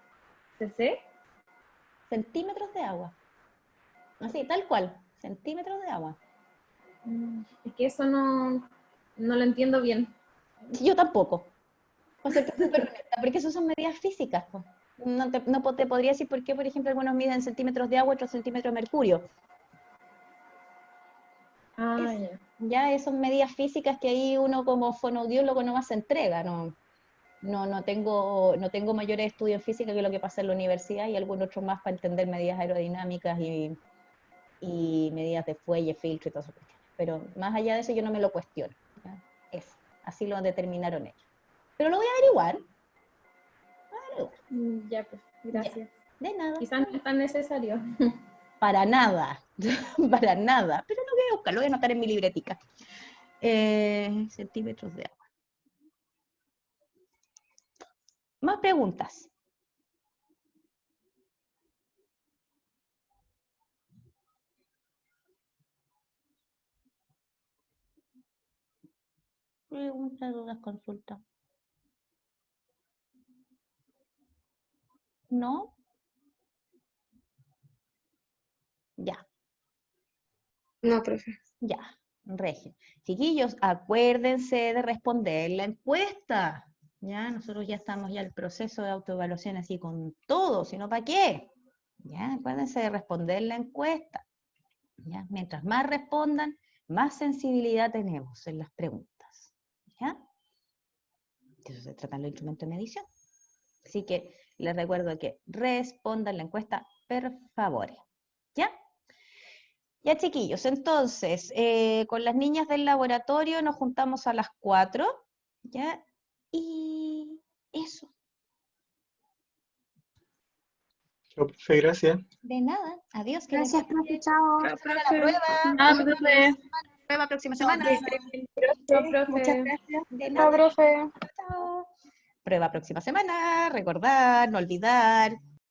[SPEAKER 4] cc?
[SPEAKER 1] Centímetros de agua. Así, tal cual. Centímetros de agua.
[SPEAKER 4] Es que eso no lo entiendo bien.
[SPEAKER 1] Yo tampoco. Porque eso son medidas físicas. Pues. No te podría decir por qué, por ejemplo, algunos miden centímetros de agua, otros centímetros de mercurio. Ya son medidas físicas que ahí uno como fonoaudiólogo nomás se entrega. No tengo mayores estudios en física que lo que pasa en la universidad y algunos otros más para entender medidas aerodinámicas y medidas de fuelle, filtro y todo eso. Pero más allá de eso yo no me lo cuestiono. ¿Ya? Así lo determinaron ellos. Pero lo voy a averiguar.
[SPEAKER 4] Ya, pues, gracias.
[SPEAKER 1] Ya, de nada.
[SPEAKER 4] Quizás no es tan necesario.
[SPEAKER 1] Para nada, para nada. Pero no voy a buscar, lo voy a anotar en mi libretica. Centímetros de agua. Más preguntas. Preguntas, dudas, consultas. ¿No? Ya.
[SPEAKER 2] No, profe.
[SPEAKER 1] Ya, regio. Chiquillos, acuérdense de responder la encuesta. Ya, nosotros ya estamos ya en el proceso de autoevaluación así con todo, si no, ¿para qué? Ya, acuérdense de responder la encuesta. ¿Ya? Mientras más respondan, más sensibilidad tenemos en las preguntas. ¿Ya? De eso se trata los instrumentos de medición. Así que les recuerdo que respondan la encuesta, por favor. ¿Ya? Ya, chiquillos, entonces, con las niñas del laboratorio nos juntamos a las 4, ¿ya? Y eso.
[SPEAKER 5] Chao, profe, gracias.
[SPEAKER 1] De nada. Adiós.
[SPEAKER 2] Gracias, profe. Chao.
[SPEAKER 1] La prueba. Prueba próxima semana.
[SPEAKER 2] Muchas gracias.
[SPEAKER 1] De
[SPEAKER 2] Chao,
[SPEAKER 1] nada.
[SPEAKER 2] profe.
[SPEAKER 1] Chao. Prueba próxima semana. Recordar, no olvidar.